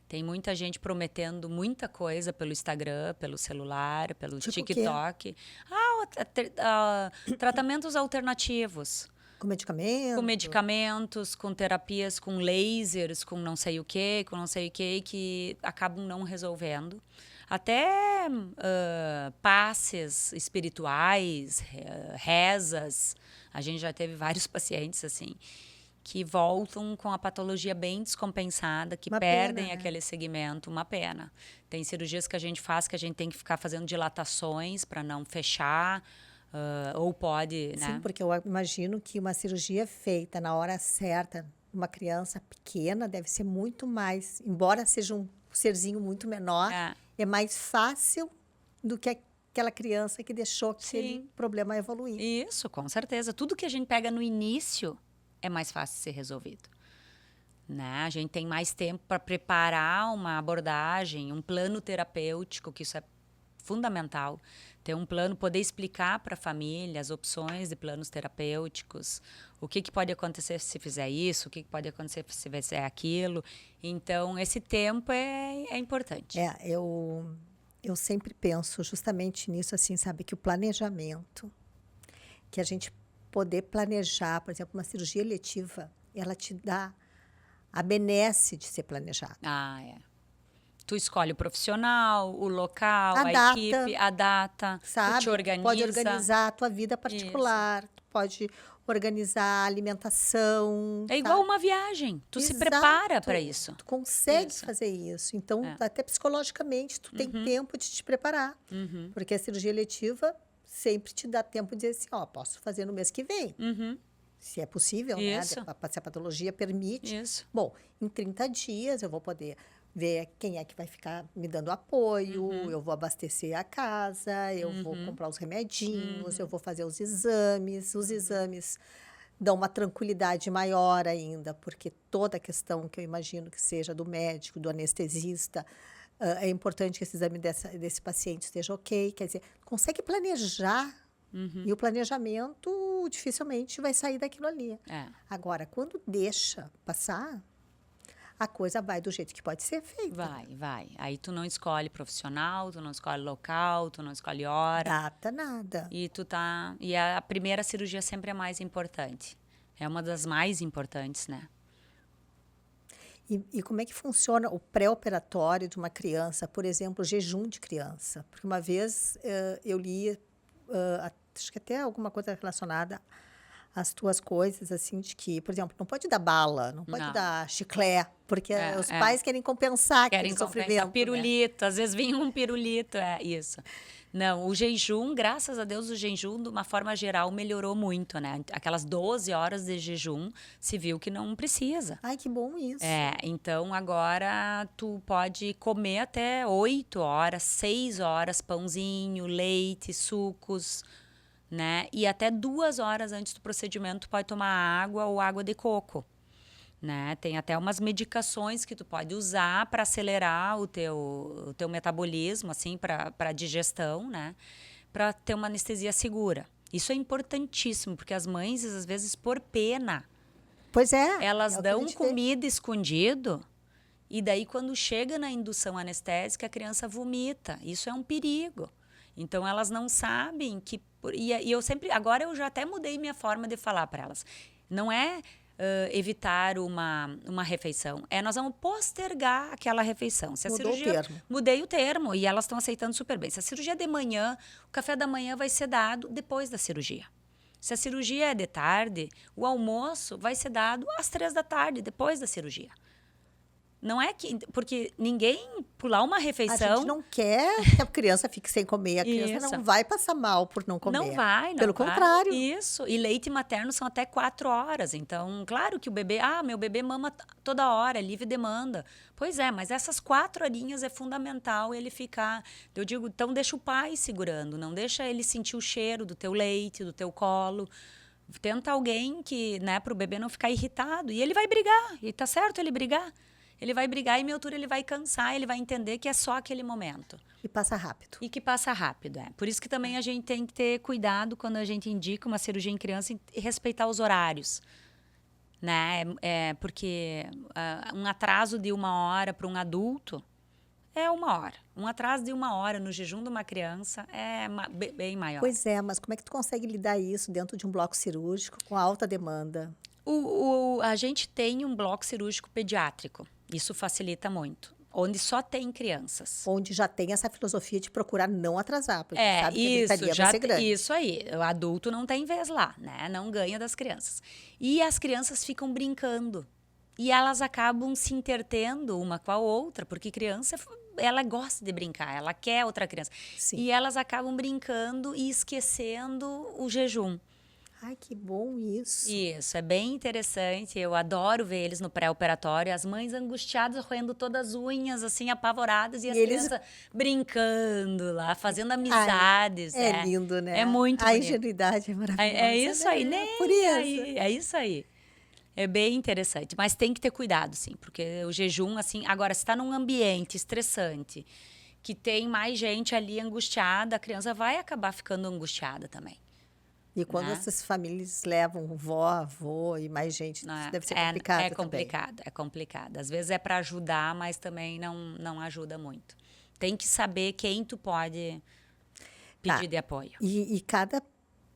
Speaker 2: tem muita gente prometendo muita coisa pelo Instagram, pelo celular, pelo
Speaker 1: Tipo o quê?
Speaker 2: TikTok. Tratamentos alternativos.
Speaker 1: Com
Speaker 2: Com
Speaker 1: medicamento?
Speaker 2: medicamentos, com terapias, com lasers, com não sei o quê, com não sei o quê, que acabam não resolvendo. Até passes espirituais, rezas. A gente já teve vários pacientes assim, que voltam com a patologia bem descompensada, que
Speaker 1: Uma pena,
Speaker 2: perdem
Speaker 1: né?
Speaker 2: aquele segmento, uma pena. Tem cirurgias que a gente faz que a gente tem que ficar fazendo dilatações para não fechar, ou pode,
Speaker 1: Sim,
Speaker 2: né?
Speaker 1: porque eu imagino que uma cirurgia feita na hora certa, uma criança pequena, deve ser muito mais, embora seja um serzinho muito menor,
Speaker 2: É,
Speaker 1: é mais fácil do que aquela criança que deixou aquele
Speaker 2: sim.
Speaker 1: problema evoluir.
Speaker 2: Isso, com certeza. Tudo que a gente pega no início é mais fácil de ser resolvido. Né? A gente tem mais tempo para preparar uma abordagem, um plano terapêutico, que isso é fundamental. Ter um plano, poder explicar para a família as opções de planos terapêuticos, o que pode acontecer se fizer isso, o que pode acontecer se fizer aquilo. Então, esse tempo é importante.
Speaker 1: Eu sempre penso justamente nisso, assim, sabe, que o planejamento, que a gente poder planejar, por exemplo, uma cirurgia eletiva, ela te dá a benesse de ser planejada.
Speaker 2: Ah, é. Tu escolhe o profissional, o local,
Speaker 1: A
Speaker 2: a
Speaker 1: data,
Speaker 2: equipe, a data, tu te
Speaker 1: sabe? Tu pode
Speaker 2: organiza.
Speaker 1: organizar a tua vida
Speaker 2: Isso.
Speaker 1: particular, tu pode organizar a alimentação,
Speaker 2: É igual
Speaker 1: sabe?
Speaker 2: uma viagem. Tu se prepara
Speaker 1: Exato.
Speaker 2: para isso.
Speaker 1: Tu consegue
Speaker 2: Isso.
Speaker 1: fazer isso. Então,
Speaker 2: É.
Speaker 1: até psicologicamente, tu tem tempo de te preparar. Porque a cirurgia eletiva sempre te dá tempo de dizer assim, ó, posso fazer no mês que vem. Se é possível, né?
Speaker 2: Isso.
Speaker 1: Se a patologia permite.
Speaker 2: Isso.
Speaker 1: Bom, em 30 dias eu vou poder ver quem é que vai ficar me dando apoio, eu vou abastecer a casa, eu vou comprar os remedinhos, eu vou fazer os exames. Os exames dão uma tranquilidade maior ainda, porque toda a questão que eu imagino que seja do médico, do anestesista, é importante que esse exame desse paciente esteja ok. Quer dizer, consegue planejar e o planejamento dificilmente vai sair daquilo ali.
Speaker 2: É.
Speaker 1: Agora, quando deixa passar, a coisa vai do jeito que pode ser feita.
Speaker 2: Vai. Aí tu não escolhe profissional, tu não escolhe local, tu não escolhe hora.
Speaker 1: Data nada.
Speaker 2: E tu tá. E a primeira cirurgia sempre é mais importante. É uma das mais importantes, né?
Speaker 1: E como é que funciona o pré-operatório de uma criança, por exemplo, o jejum de criança? Porque uma vez eu li, acho que até alguma coisa relacionada às tuas coisas, assim, de que, por exemplo, não pode dar bala, não pode
Speaker 2: Não.
Speaker 1: dar chiclé, porque
Speaker 2: É,
Speaker 1: os
Speaker 2: é.
Speaker 1: pais querem compensar
Speaker 2: Querem
Speaker 1: aquele
Speaker 2: compensar
Speaker 1: sofrimento, né?
Speaker 2: pirulito. Às vezes vinha um pirulito, é isso. Não, o jejum, graças a Deus, o jejum, de uma forma geral, melhorou muito, né? Aquelas 12 horas de jejum, se viu que não precisa.
Speaker 1: Ai, que bom isso.
Speaker 2: É, então agora tu pode comer até 8 horas, 6 horas, pãozinho, leite, sucos, né? E até 2 horas antes do procedimento tu pode tomar água ou água de coco, né? Tem até umas medicações que tu pode usar para acelerar o teu metabolismo, assim, para digestão, né? Para ter uma anestesia segura. Isso é importantíssimo, porque as mães, às vezes, por pena,
Speaker 1: Pois é.
Speaker 2: elas
Speaker 1: é o que a
Speaker 2: dão
Speaker 1: gente vê.
Speaker 2: comida escondido e daí quando chega na indução anestésica a criança vomita. Isso é um perigo. Então elas não sabem que e eu sempre agora eu já até mudei minha forma de falar para elas. Não é evitar uma refeição, nós vamos postergar aquela refeição. Se a
Speaker 1: Mudou o
Speaker 2: cirurgia
Speaker 1: termo.
Speaker 2: mudei o termo e elas estão aceitando super bem. Se a cirurgia é de manhã, o café da manhã vai ser dado depois da cirurgia. Se a cirurgia é de tarde, o almoço vai ser dado às 3 da tarde, depois da cirurgia. Não é que... Porque ninguém pular uma
Speaker 1: A gente
Speaker 2: refeição...
Speaker 1: não quer que a criança fique sem comer. A criança
Speaker 2: Isso.
Speaker 1: não vai passar mal por não comer.
Speaker 2: Não vai, não
Speaker 1: Pelo
Speaker 2: vai.
Speaker 1: contrário.
Speaker 2: Isso. E leite materno são até 4 horas. Então, claro que o bebê... meu bebê mama toda hora, é livre demanda. Pois é, mas essas 4 horinhas é fundamental ele ficar... Eu digo, então deixa o pai segurando. Não deixa ele sentir o cheiro do teu leite, do teu colo. Tenta alguém que, né, para o bebê não ficar irritado. E ele vai brigar. E tá certo ele brigar. Ele vai brigar e, em meia altura, ele vai cansar, ele vai entender que é só aquele momento.
Speaker 1: E passa rápido.
Speaker 2: E que passa rápido, é. Por isso que também a gente tem que ter cuidado quando a gente indica uma cirurgia em criança e respeitar os horários. Né? Porque um atraso de 1 hora para um adulto é 1 hora. Um atraso de 1 hora no jejum de uma criança é bem maior.
Speaker 1: Pois é, mas como é que tu consegue lidar isso dentro de um bloco cirúrgico com alta demanda?
Speaker 2: A gente tem um bloco cirúrgico pediátrico. Isso facilita muito. Onde só tem crianças.
Speaker 1: Onde já tem essa filosofia de procurar não atrasar, porque sabe que a
Speaker 2: Isso,
Speaker 1: gritaria vai ser grande.
Speaker 2: Isso aí. O adulto não tem vez lá, né? Não ganha das crianças. E as crianças ficam brincando. E elas acabam se intertendo uma com a outra, porque criança, ela gosta de brincar, ela quer outra criança.
Speaker 1: Sim.
Speaker 2: E elas acabam brincando e esquecendo o jejum.
Speaker 1: Ai, que bom isso.
Speaker 2: Isso, é bem interessante. Eu adoro ver eles no pré-operatório, as mães angustiadas, roendo todas as unhas, assim, apavoradas, e as crianças brincando lá, fazendo amizades.
Speaker 1: É lindo, né?
Speaker 2: É muito
Speaker 1: A
Speaker 2: bonito.
Speaker 1: ingenuidade é maravilhosa.
Speaker 2: É isso aí, né?
Speaker 1: Por isso.
Speaker 2: É isso aí. É bem interessante, mas tem que ter cuidado, sim, porque o jejum, assim... Agora, se está num ambiente estressante, que tem mais gente ali angustiada, a criança vai acabar ficando angustiada também.
Speaker 1: E quando
Speaker 2: Né?
Speaker 1: essas famílias levam vó, avô e mais gente, isso deve ser complicado
Speaker 2: É
Speaker 1: também.
Speaker 2: complicado, é complicado. Às vezes é para ajudar, mas também não ajuda muito. Tem que saber quem tu pode pedir de apoio.
Speaker 1: E cada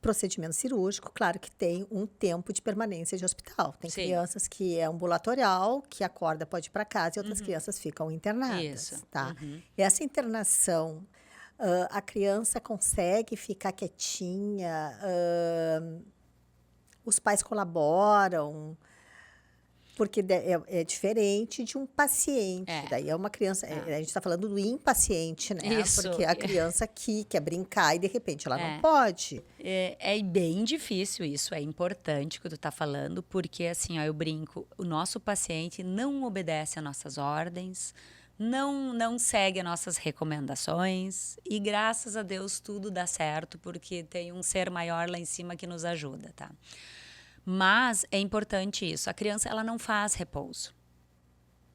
Speaker 1: procedimento cirúrgico, claro que tem um tempo de permanência de hospital. Tem
Speaker 2: Sim.
Speaker 1: crianças que é ambulatorial, que acorda, pode ir para casa, e outras crianças ficam internadas.
Speaker 2: Isso.
Speaker 1: Tá? E essa internação, a criança consegue ficar quietinha, os pais colaboram, porque é diferente de um paciente. Daí é uma criança. A gente está falando do impaciente, né?
Speaker 2: Isso.
Speaker 1: Porque a criança que quer brincar e de repente ela não
Speaker 2: É.
Speaker 1: pode.
Speaker 2: É bem difícil isso, é importante o que tu tá falando, porque assim, ó, eu brinco, o nosso paciente não obedece às nossas ordens, não segue as nossas recomendações, e graças a Deus tudo dá certo, porque tem um ser maior lá em cima que nos ajuda, tá? Mas é importante isso, a criança ela não faz repouso.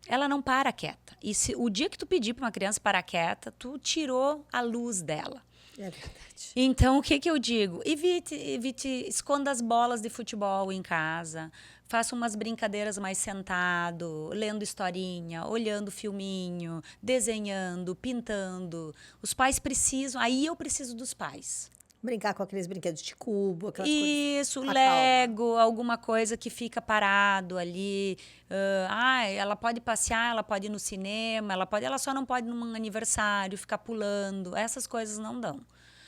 Speaker 2: Ela não para quieta. E se o dia que tu pedir para uma criança parar quieta, tu tirou a luz dela.
Speaker 1: É verdade.
Speaker 2: Então, o que eu digo? Evite, esconda as bolas de futebol em casa, faça umas brincadeiras mais sentado, lendo historinha, olhando filminho, desenhando, pintando. Os pais precisam, aí eu preciso dos pais.
Speaker 1: Brincar com aqueles brinquedos de cubo, aquelas coisas.
Speaker 2: Isso,
Speaker 1: Acalma.
Speaker 2: Lego, alguma coisa que fica parado ali. Ela pode passear, ela pode ir no cinema, ela só não pode ir num aniversário, ficar pulando. Essas coisas não dão.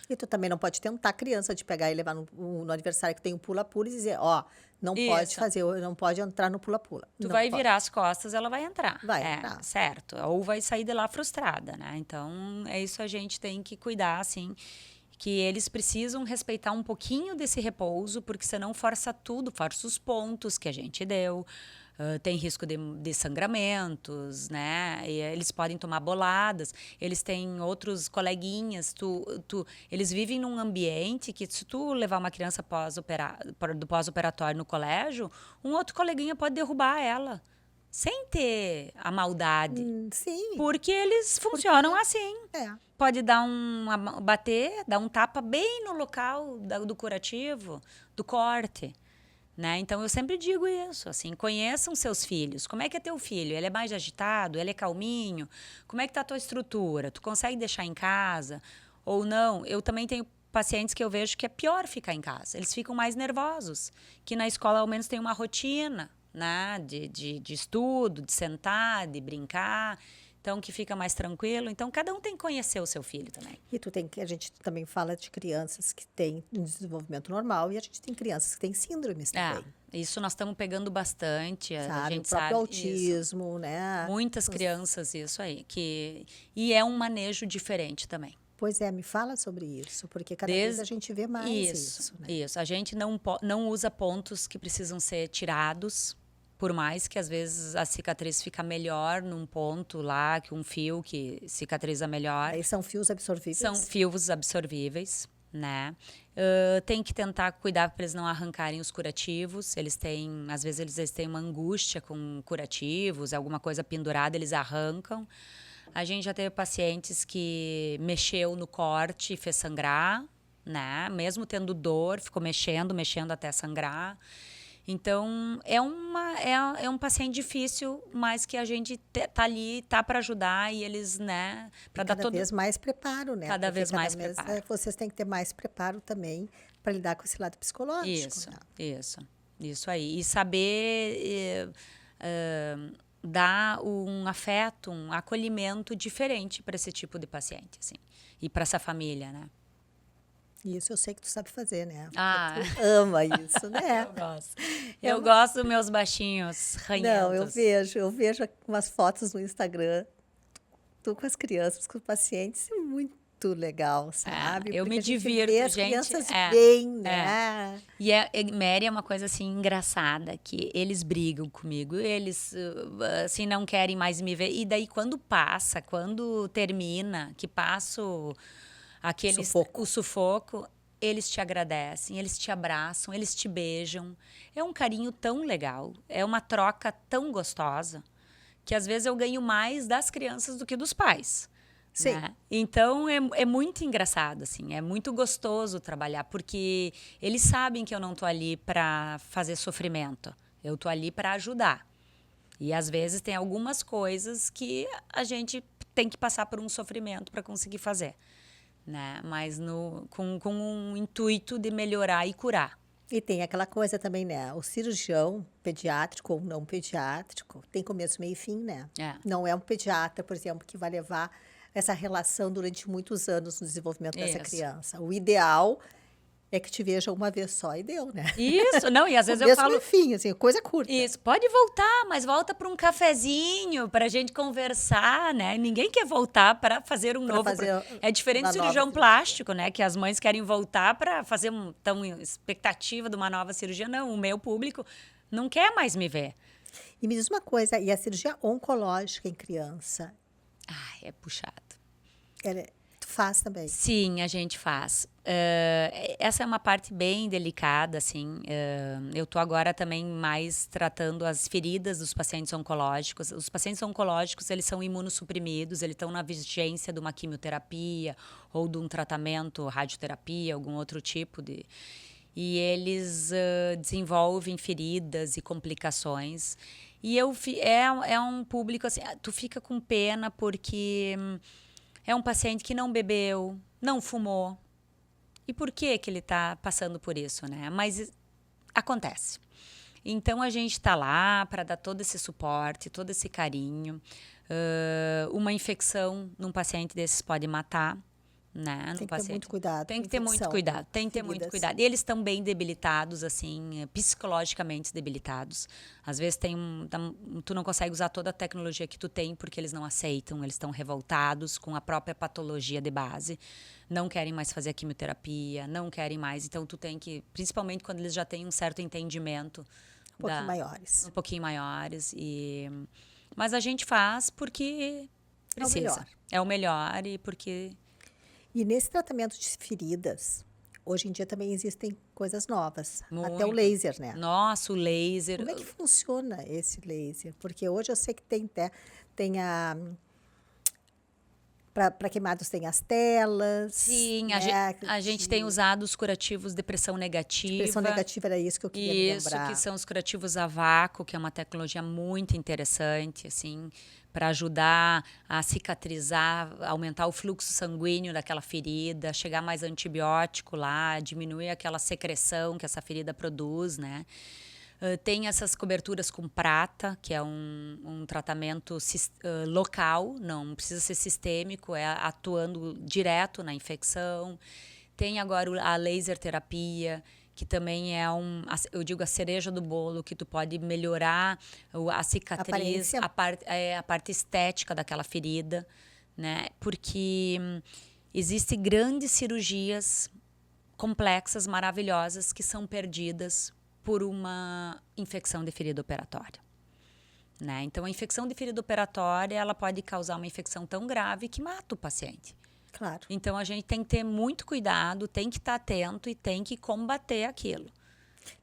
Speaker 1: E tu também não pode tentar a criança de pegar e levar no aniversário que tem um pula-pula e dizer, ó, não pode
Speaker 2: Isso.
Speaker 1: fazer, não pode entrar no pula-pula.
Speaker 2: Tu
Speaker 1: Não
Speaker 2: vai
Speaker 1: pode.
Speaker 2: virar as costas, ela vai entrar.
Speaker 1: Vai entrar.
Speaker 2: Certo. Ou vai sair de lá frustrada, né? Então, é isso a gente tem que cuidar, assim, que eles precisam respeitar um pouquinho desse repouso, porque senão força tudo, força os pontos que a gente deu. Tem risco de sangramentos, né? E eles podem tomar boladas. Eles têm outros coleguinhas. Eles vivem num ambiente que, se tu levar uma criança do pós-operatório no colégio, um outro coleguinha pode derrubar ela, sem ter a maldade.
Speaker 1: Sim.
Speaker 2: Porque eles funcionam assim.
Speaker 1: É.
Speaker 2: Pode bater, dar um tapa bem no local do curativo, do corte. Né? Então, eu sempre digo isso, assim, conheçam seus filhos. Como é que é teu filho? Ele é mais agitado? Ele é calminho? Como é que tá a tua estrutura? Tu consegue deixar em casa ou não? Eu também tenho pacientes que eu vejo que é pior ficar em casa. Eles ficam mais nervosos, que na escola ao menos tem uma rotina, né? De estudo, de sentar, de brincar. então que fica mais tranquilo. Então, cada um tem que conhecer o seu filho também.
Speaker 1: E a gente também fala de crianças que têm um desenvolvimento normal e a gente tem crianças que têm síndromes também,
Speaker 2: Isso nós estamos pegando bastante, a
Speaker 1: sabe? O
Speaker 2: gente
Speaker 1: próprio
Speaker 2: sabe isso.
Speaker 1: autismo, né?
Speaker 2: Muitas crianças, isso aí. E é um manejo diferente também.
Speaker 1: Pois é, me fala sobre isso, porque cada vez a gente vê mais isso, né?
Speaker 2: Isso. A gente não usa pontos que precisam ser tirados, por mais que às vezes a cicatriz fica melhor num ponto lá, que um fio que cicatriza melhor.
Speaker 1: Aí são fios absorvíveis.
Speaker 2: São fios absorvíveis, né? Tem que tentar cuidar para eles não arrancarem os curativos. Às vezes eles têm uma angústia com curativos, alguma coisa pendurada, eles arrancam. A gente já teve pacientes que mexeu no corte e fez sangrar, né? Mesmo tendo dor, ficou mexendo até sangrar. Então, é um paciente difícil, mas que a gente tá ali, tá para ajudar e eles, né? Para dar
Speaker 1: Cada vez mais preparo, né?
Speaker 2: Cada
Speaker 1: Porque
Speaker 2: vez mais preparo.
Speaker 1: Vocês têm que ter mais preparo também para lidar com esse lado psicológico.
Speaker 2: Isso,
Speaker 1: né?
Speaker 2: isso aí. E saber dar um afeto, um acolhimento diferente para esse tipo de paciente, assim. E para essa família, né?
Speaker 1: Isso eu sei que tu sabe fazer, né?
Speaker 2: Porque
Speaker 1: tu ama isso, né?
Speaker 2: Eu gosto. Eu gosto dos meus baixinhos ranhentos.
Speaker 1: Não, eu vejo umas fotos no Instagram, tu com as crianças, com os pacientes, é muito legal, sabe?
Speaker 2: Eu
Speaker 1: Porque
Speaker 2: me
Speaker 1: a gente
Speaker 2: divirto,
Speaker 1: vê as
Speaker 2: gente.
Speaker 1: crianças bem, né?
Speaker 2: E Mary é uma coisa assim engraçada, que eles brigam comigo, eles assim não querem mais me ver. E daí quando termina, que passo o sufoco, eles te agradecem, eles te abraçam, eles te beijam. É um carinho tão legal, é uma troca tão gostosa, que às vezes eu ganho mais das crianças do que dos pais.
Speaker 1: Sim.
Speaker 2: Né? Então, é muito engraçado, assim, é muito gostoso trabalhar, porque eles sabem que eu não tô ali para fazer sofrimento, eu tô ali para ajudar. E às vezes tem algumas coisas que a gente tem que passar por um sofrimento para conseguir fazer, né? Mas com um intuito de melhorar e curar.
Speaker 1: E tem aquela coisa também, né? O cirurgião, pediátrico ou não pediátrico, tem começo, meio e fim, né? Não é um pediatra, por exemplo, que vai levar essa relação durante muitos anos no desenvolvimento dessa criança. O ideal é que te veja uma vez só e deu, né?
Speaker 2: Isso, não, e às vezes eu
Speaker 1: Mesmo
Speaker 2: falo...
Speaker 1: no fim, assim, coisa curta.
Speaker 2: Isso, pode voltar, mas volta para um cafezinho, para a gente conversar, né? Ninguém quer voltar para fazer um novo... É diferente do cirurgião plástico, né? Que as mães querem voltar para fazer expectativa de uma nova cirurgia. Não, o meu público não quer mais me ver.
Speaker 1: E me diz uma coisa, e a cirurgia oncológica em criança?
Speaker 2: É puxado.
Speaker 1: Tu faz também?
Speaker 2: Sim, a gente faz. Essa é uma parte bem delicada, assim. Eu estou agora também mais tratando as feridas dos pacientes oncológicos. Os pacientes oncológicos, eles são imunossuprimidos, eles estão na vigência de uma quimioterapia ou de um tratamento, radioterapia, algum outro tipo de... E eles desenvolvem feridas e complicações. E é um público, assim, tu fica com pena porque é um paciente que não bebeu, não fumou. E por que ele está passando por isso, né? Mas acontece. Então, a gente está lá para dar todo esse suporte, todo esse carinho. Uma infecção num paciente desses pode matar. Né?
Speaker 1: Tem que ter muito cuidado.
Speaker 2: Tem que ter muito cuidado, tem que ter muito cuidado. E eles estão bem debilitados, assim, psicologicamente debilitados. Às vezes tu não consegue usar toda a tecnologia que tu tem porque eles não aceitam, eles estão revoltados com a própria patologia de base. Não querem mais fazer a quimioterapia, não querem mais. Então tu tem que, principalmente quando eles já têm um certo entendimento.
Speaker 1: Um pouquinho maiores.
Speaker 2: Um pouquinho maiores. Mas a gente faz porque precisa. É o melhor e porque...
Speaker 1: E nesse tratamento de feridas, hoje em dia também existem coisas novas.
Speaker 2: Muito.
Speaker 1: Até o laser, né?
Speaker 2: Nossa, o laser.
Speaker 1: Como é que funciona esse laser? Porque hoje eu sei que tem a... Para queimados tem as telas.
Speaker 2: Sim,
Speaker 1: né?
Speaker 2: a gente tem usado os curativos de pressão negativa.
Speaker 1: Pressão negativa era isso que eu queria lembrar.
Speaker 2: Isso, que são os curativos a vácuo, que é uma tecnologia muito interessante, assim, para ajudar a cicatrizar, aumentar o fluxo sanguíneo daquela ferida, chegar mais antibiótico lá, diminuir aquela secreção que essa ferida produz, né? Tem essas coberturas com prata, que é um tratamento local, não precisa ser sistêmico, é atuando direto na infecção. Tem agora a laser terapia, que também é eu digo, a cereja do bolo, que tu pode melhorar a cicatriz, a parte estética daquela ferida, né? Porque existem grandes cirurgias complexas, maravilhosas, que são perdidas por uma infecção de ferida operatória. Né? Então, a infecção de ferida operatória, ela pode causar uma infecção tão grave que mata o paciente.
Speaker 1: Claro.
Speaker 2: Então, a gente tem que ter muito cuidado, tem que estar atento e tem que combater aquilo.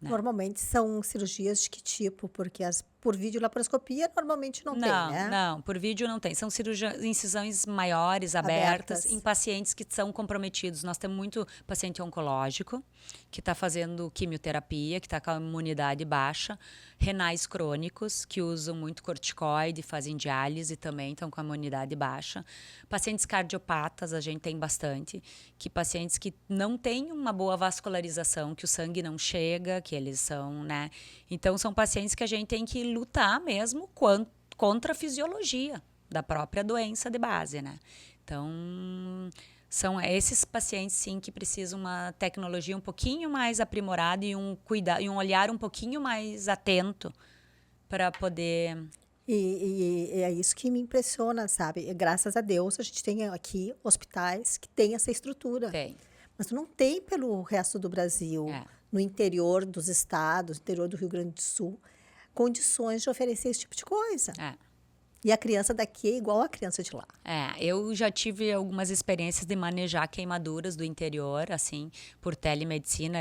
Speaker 2: Né?
Speaker 1: Normalmente são cirurgias de que tipo? Porque por videolaparoscopia normalmente não tem, né?
Speaker 2: Não, por vídeo não tem. São incisões maiores, abertas, em pacientes que são comprometidos. Nós temos muito paciente oncológico, que está fazendo quimioterapia, que está com a imunidade baixa, renais crônicos, que usam muito corticoide, fazem diálise também, estão com a imunidade baixa. Pacientes cardiopatas, a gente tem bastante, que pacientes que não têm uma boa vascularização, que o sangue não chega, que eles são, né? Então, são pacientes que a gente tem que lutar mesmo contra a fisiologia da própria doença de base, né? Então, são esses pacientes, sim, que precisam uma tecnologia um pouquinho mais aprimorada e um olhar um pouquinho mais atento para poder...
Speaker 1: E é isso que me impressiona, sabe? Graças a Deus, a gente tem aqui hospitais que têm essa estrutura.
Speaker 2: Tem.
Speaker 1: Mas não tem pelo resto do Brasil, no interior dos estados, no interior do Rio Grande do Sul, condições de oferecer esse tipo de coisa. E a criança daqui é igual a criança de lá.
Speaker 2: Eu já tive algumas experiências de manejar queimaduras do interior, assim, por telemedicina.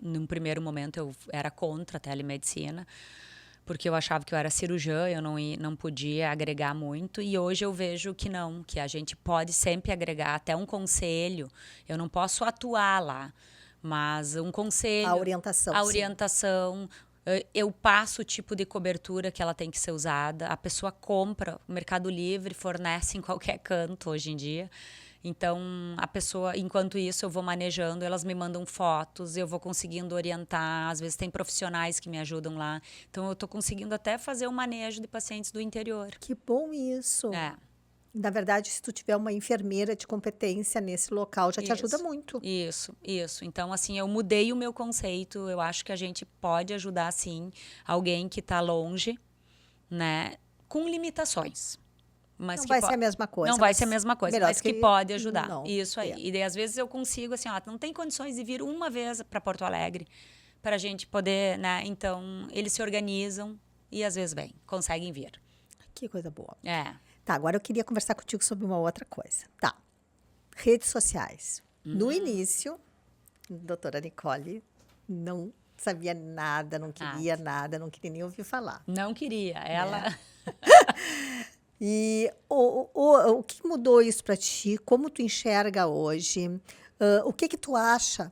Speaker 2: Num primeiro momento, eu era contra a telemedicina, porque eu achava que eu era cirurgiã, eu não podia agregar muito. E hoje eu vejo que não, que a gente pode sempre agregar até um conselho. Eu não posso atuar lá, mas um conselho...
Speaker 1: A orientação.
Speaker 2: A orientação... Eu passo o tipo de cobertura que ela tem que ser usada. A pessoa compra, o Mercado Livre fornece em qualquer canto hoje em dia. Então, a pessoa, enquanto isso, eu vou manejando, elas me mandam fotos, eu vou conseguindo orientar. Às vezes tem profissionais que me ajudam lá. Então, eu estou conseguindo até fazer o manejo de pacientes do interior.
Speaker 1: Que bom isso. Na verdade, se tu tiver uma enfermeira de competência nesse local, já te ajuda muito.
Speaker 2: Isso. Então, assim, eu mudei o meu conceito. Eu acho que a gente pode ajudar, sim, alguém que está longe, né, com limitações. Mas
Speaker 1: não vai ser a mesma coisa.
Speaker 2: Não vai ser a mesma coisa, mas que pode ajudar.
Speaker 1: Não.
Speaker 2: Isso aí. E daí, às vezes, eu consigo, assim, não tem condições de vir uma vez para Porto Alegre para a gente poder, né? Então, eles se organizam e, às vezes, conseguem vir.
Speaker 1: Que coisa boa.
Speaker 2: Tá,
Speaker 1: agora eu queria conversar contigo sobre uma outra coisa. Tá. Redes sociais. No início, a doutora Nicole não sabia nada, não queria nada, não queria nem ouvir falar.
Speaker 2: Não queria. Ela...
Speaker 1: E o que mudou isso para ti? Como tu enxerga hoje? O que tu acha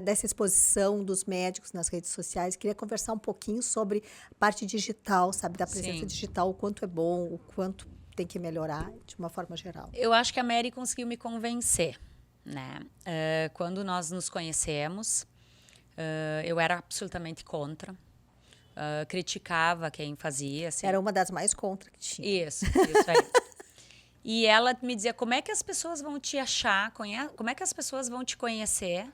Speaker 1: dessa exposição dos médicos nas redes sociais? Queria conversar um pouquinho sobre a parte digital, sabe? Da presença digital, o quanto é bom, o quanto tem que melhorar, de uma forma geral.
Speaker 2: Eu acho que a Mary conseguiu me convencer, né? Quando nós nos conhecemos, eu era absolutamente contra. Criticava quem fazia. Assim.
Speaker 1: Era uma das mais contra que tinha.
Speaker 2: Isso aí. E ela me dizia, como é que as pessoas vão te achar, como é que as pessoas vão te conhecer?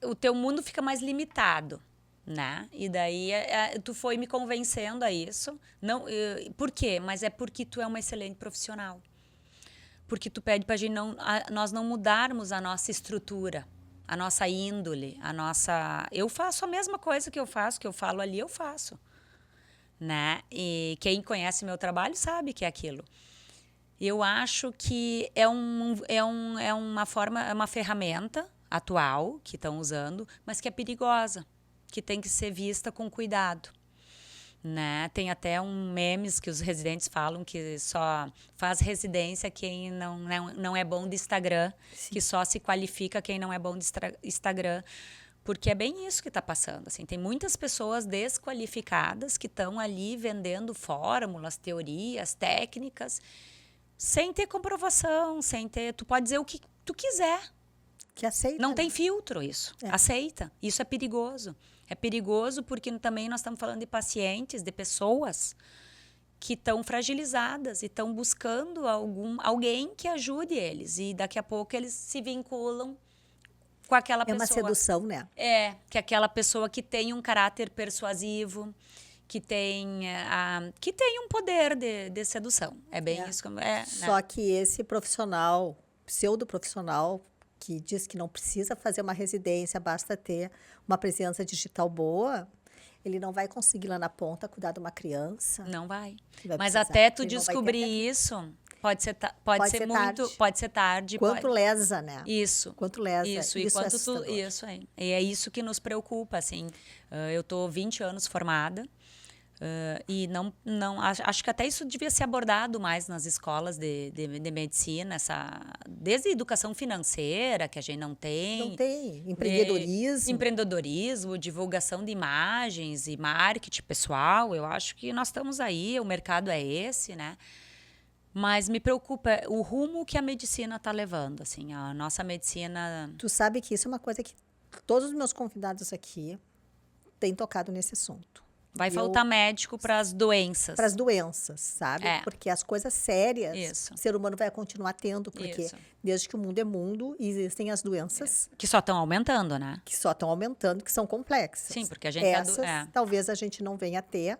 Speaker 2: O teu mundo fica mais limitado, né? E daí tu foi me convencendo a isso. Não, por quê? Mas é porque tu é uma excelente profissional. Porque tu pede pra gente nós não mudarmos a nossa estrutura, a nossa índole, eu faço a mesma coisa que eu falo ali, eu faço. Né? E quem conhece meu trabalho sabe que é aquilo. Eu acho que é uma ferramenta atual que estão usando, mas que é perigosa, que tem que ser vista com cuidado. Né? Tem até memes que os residentes falam que só faz residência quem não é bom de Instagram, que só se qualifica quem não é bom de Instagram. Porque é bem isso que está passando. Assim, tem muitas pessoas desqualificadas que estão ali vendendo fórmulas, teorias, técnicas, sem ter comprovação, sem ter... Tu pode dizer o que tu quiser.
Speaker 1: Que aceita.
Speaker 2: Não
Speaker 1: né?
Speaker 2: tem filtro isso.
Speaker 1: É.
Speaker 2: Aceita. Isso é perigoso. É perigoso porque também nós estamos falando de pacientes, de pessoas que estão fragilizadas e estão buscando alguém que ajude eles. E daqui a pouco eles se vinculam com aquela
Speaker 1: É
Speaker 2: pessoa.
Speaker 1: uma sedução, né?
Speaker 2: Que aquela pessoa que tem um caráter persuasivo, que tem um poder de sedução. É bem isso.
Speaker 1: Só que esse profissional, pseudo-profissional, que diz que não precisa fazer uma residência, basta ter uma presença digital boa, ele não vai conseguir lá na ponta cuidar de uma criança.
Speaker 2: Não vai.
Speaker 1: Vai
Speaker 2: Mas
Speaker 1: precisar.
Speaker 2: até tu
Speaker 1: Ele não vai ter
Speaker 2: descobrir isso, pode ser
Speaker 1: ser
Speaker 2: muito,
Speaker 1: tarde.
Speaker 2: pode ser tarde.
Speaker 1: Quanto lesa, né?
Speaker 2: Isso.
Speaker 1: Quanto lesa.
Speaker 2: Isso, e
Speaker 1: é
Speaker 2: quanto
Speaker 1: assustador.
Speaker 2: isso aí. E é isso que nos preocupa, assim. Eu tô 20 anos formada. E não acho que até isso devia ser abordado mais nas escolas de medicina, desde a educação financeira, que a gente não tem.
Speaker 1: Não tem. Empreendedorismo.
Speaker 2: Empreendedorismo, divulgação de imagens e marketing pessoal. Eu acho que nós estamos aí, o mercado é esse, né? Mas me preocupa o rumo que a medicina está levando, assim, a nossa medicina.
Speaker 1: Tu sabe que isso é uma coisa que todos os meus convidados aqui têm tocado nesse assunto.
Speaker 2: Vai faltar médico para as doenças.
Speaker 1: Para as doenças, sabe? Porque as coisas sérias o ser humano vai continuar tendo, porque desde que o mundo é mundo, existem as doenças.
Speaker 2: Que só estão aumentando, né?
Speaker 1: Que só estão aumentando, que são complexas.
Speaker 2: Sim, porque a gente
Speaker 1: talvez a gente não venha a ter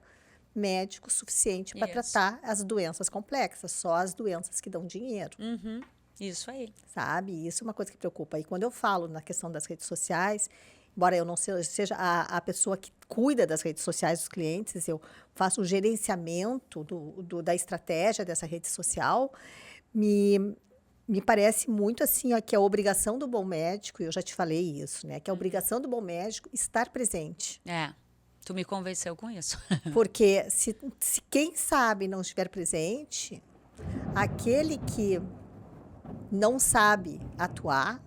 Speaker 1: médico suficiente para tratar as doenças complexas, só as doenças que dão dinheiro.
Speaker 2: Uhum. Isso aí.
Speaker 1: Sabe? Isso é uma coisa que preocupa. E quando eu falo na questão das redes sociais, embora eu não seja a pessoa que cuida das redes sociais dos clientes, eu faço o gerenciamento da estratégia dessa rede social, me parece muito assim, ó, que a obrigação do bom médico, e eu já te falei isso, né? Que a obrigação do bom médico estar presente.
Speaker 2: Tu me convenceu com isso.
Speaker 1: Porque se quem sabe não estiver presente, aquele que não sabe atuar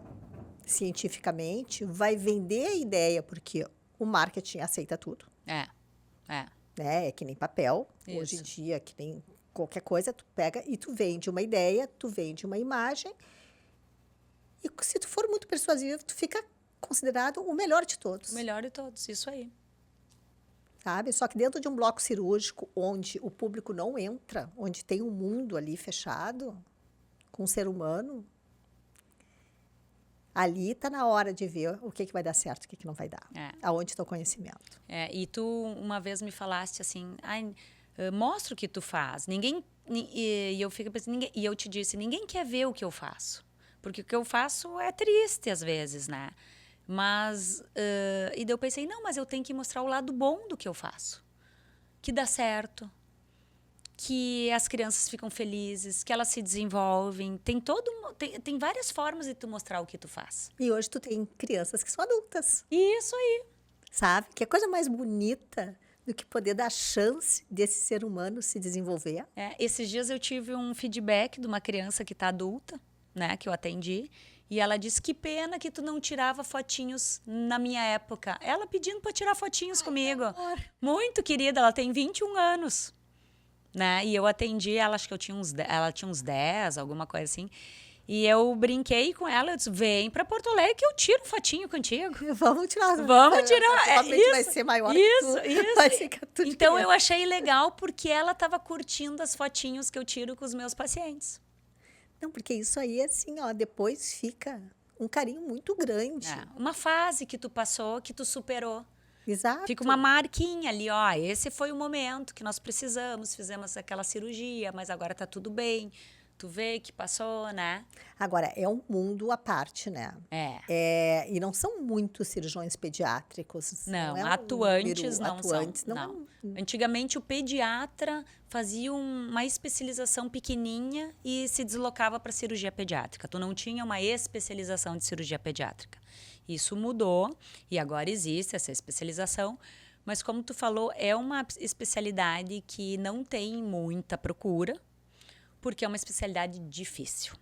Speaker 1: cientificamente vai vender a ideia, porque o marketing aceita tudo. Né? É que nem papel. Isso. Hoje em dia, que nem qualquer coisa, tu pega e tu vende uma ideia, tu vende uma imagem. E se tu for muito persuasivo, tu fica considerado o melhor de todos.
Speaker 2: O melhor de todos, isso aí.
Speaker 1: Sabe? Só que dentro de um bloco cirúrgico, onde o público não entra, onde tem um mundo ali fechado, com um ser humano, ali está na hora de ver o que vai dar certo, o que não vai dar. Aonde está o conhecimento.
Speaker 2: E tu uma vez me falaste assim, mostra o que tu faz. E eu fico pensando, e eu te disse, ninguém quer ver o que eu faço. Porque o que eu faço é triste às vezes, né? Mas, e daí eu pensei, não, mas eu tenho que mostrar o lado bom do que eu faço. Que dá certo. Que as crianças ficam felizes, que elas se desenvolvem. Tem várias formas de tu mostrar o que tu faz.
Speaker 1: E hoje tu tem crianças que são adultas.
Speaker 2: Isso aí.
Speaker 1: Sabe? Que é coisa mais bonita do que poder dar chance desse ser humano se desenvolver.
Speaker 2: Esses dias eu tive um feedback de uma criança que está adulta, né, que eu atendi. E ela disse, que pena que tu não tirava fotinhos na minha época. Ela pedindo para tirar fotinhos comigo. Muito querida, ela tem 21 anos. Né? E eu atendi ela, acho que ela tinha uns 10, alguma coisa assim. E eu brinquei com ela, eu disse, vem para Porto Alegre que eu tiro fotinho contigo.
Speaker 1: Vamos tirar.
Speaker 2: Isso,
Speaker 1: vai ser maior
Speaker 2: isso,
Speaker 1: que tu.
Speaker 2: Isso.
Speaker 1: Vai ficar tudo
Speaker 2: então
Speaker 1: criança.
Speaker 2: eu achei legal porque ela estava curtindo as fotinhos que eu tiro com os meus pacientes.
Speaker 1: Não, porque isso aí, assim, ó, depois fica um carinho muito grande.
Speaker 2: Uma fase que tu passou, que tu superou.
Speaker 1: Exato.
Speaker 2: Fica uma marquinha ali, ó, esse foi o momento que nós precisamos, fizemos aquela cirurgia, mas agora tá tudo bem. Tu vê que passou, né?
Speaker 1: Agora, é um mundo à parte, né? E não são muitos cirurgiões pediátricos.
Speaker 2: Não,
Speaker 1: é
Speaker 2: atuantes
Speaker 1: não são.
Speaker 2: Antigamente, o pediatra fazia uma especialização pequenininha e se deslocava para cirurgia pediátrica. Tu não tinha uma especialização de cirurgia pediátrica. Isso mudou e agora existe essa especialização. Mas, como tu falou, é uma especialidade que não tem muita procura, porque é uma especialidade difícil.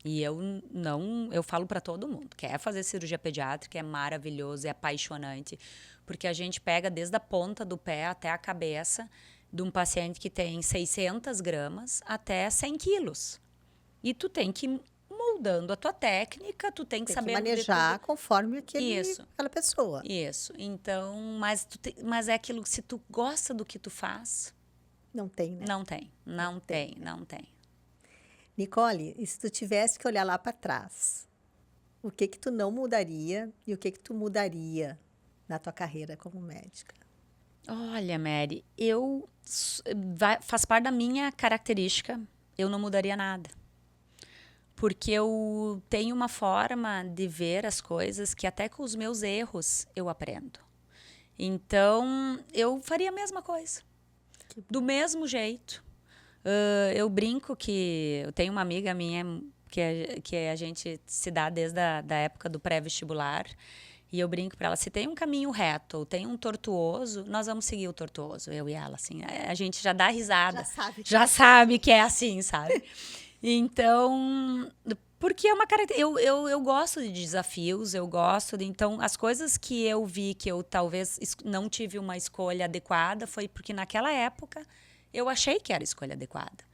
Speaker 2: E eu falo para todo mundo, quer fazer cirurgia pediátrica, é maravilhoso, é apaixonante, porque a gente pega desde a ponta do pé até a cabeça de um paciente que tem 600 gramas até 100 quilos. E tu tem que moldando a tua técnica, tu tem que
Speaker 1: Tem que
Speaker 2: saber
Speaker 1: manejar conforme
Speaker 2: Isso.
Speaker 1: aquela pessoa.
Speaker 2: Isso. Então, mas é aquilo, se tu gosta do que tu faz,
Speaker 1: Não tem, né?
Speaker 2: não tem. Não tem, não tem.
Speaker 1: Nicole, e se tu tivesse que olhar lá para trás, o que que tu não mudaria e o que que tu mudaria na tua carreira como médica?
Speaker 2: Olha, Mary, faz parte da minha característica, eu não mudaria nada. Porque eu tenho uma forma de ver as coisas que até com os meus erros eu aprendo. Então, eu faria a mesma coisa. Do mesmo jeito. Eu brinco que eu tenho uma amiga minha que a gente se dá desde da época do pré-vestibular. E eu brinco para ela, se tem um caminho reto ou tem um tortuoso, nós vamos seguir o tortuoso, eu e ela, assim. A gente já dá risada. Já sabe que é assim, sabe? Então, porque é uma característica. Eu gosto de desafios, eu gosto de. Então, as coisas que eu vi que eu talvez não tive uma escolha adequada foi porque naquela época eu achei que era a escolha adequada.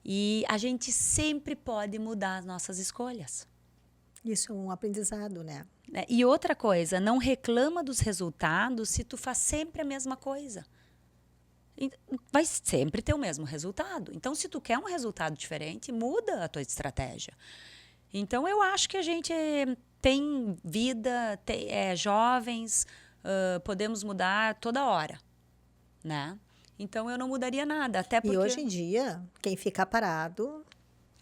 Speaker 2: E a gente sempre pode mudar as nossas escolhas.
Speaker 1: Isso é um aprendizado, né?
Speaker 2: E outra coisa, não reclama dos resultados se tu faz sempre a mesma coisa. Vai sempre ter o mesmo resultado. Então, se tu quer um resultado diferente, muda a tua estratégia. Então, eu acho que a gente tem vida, jovens, podemos mudar toda hora, né? Então, eu não mudaria nada, até porque...
Speaker 1: E hoje em dia, quem fica parado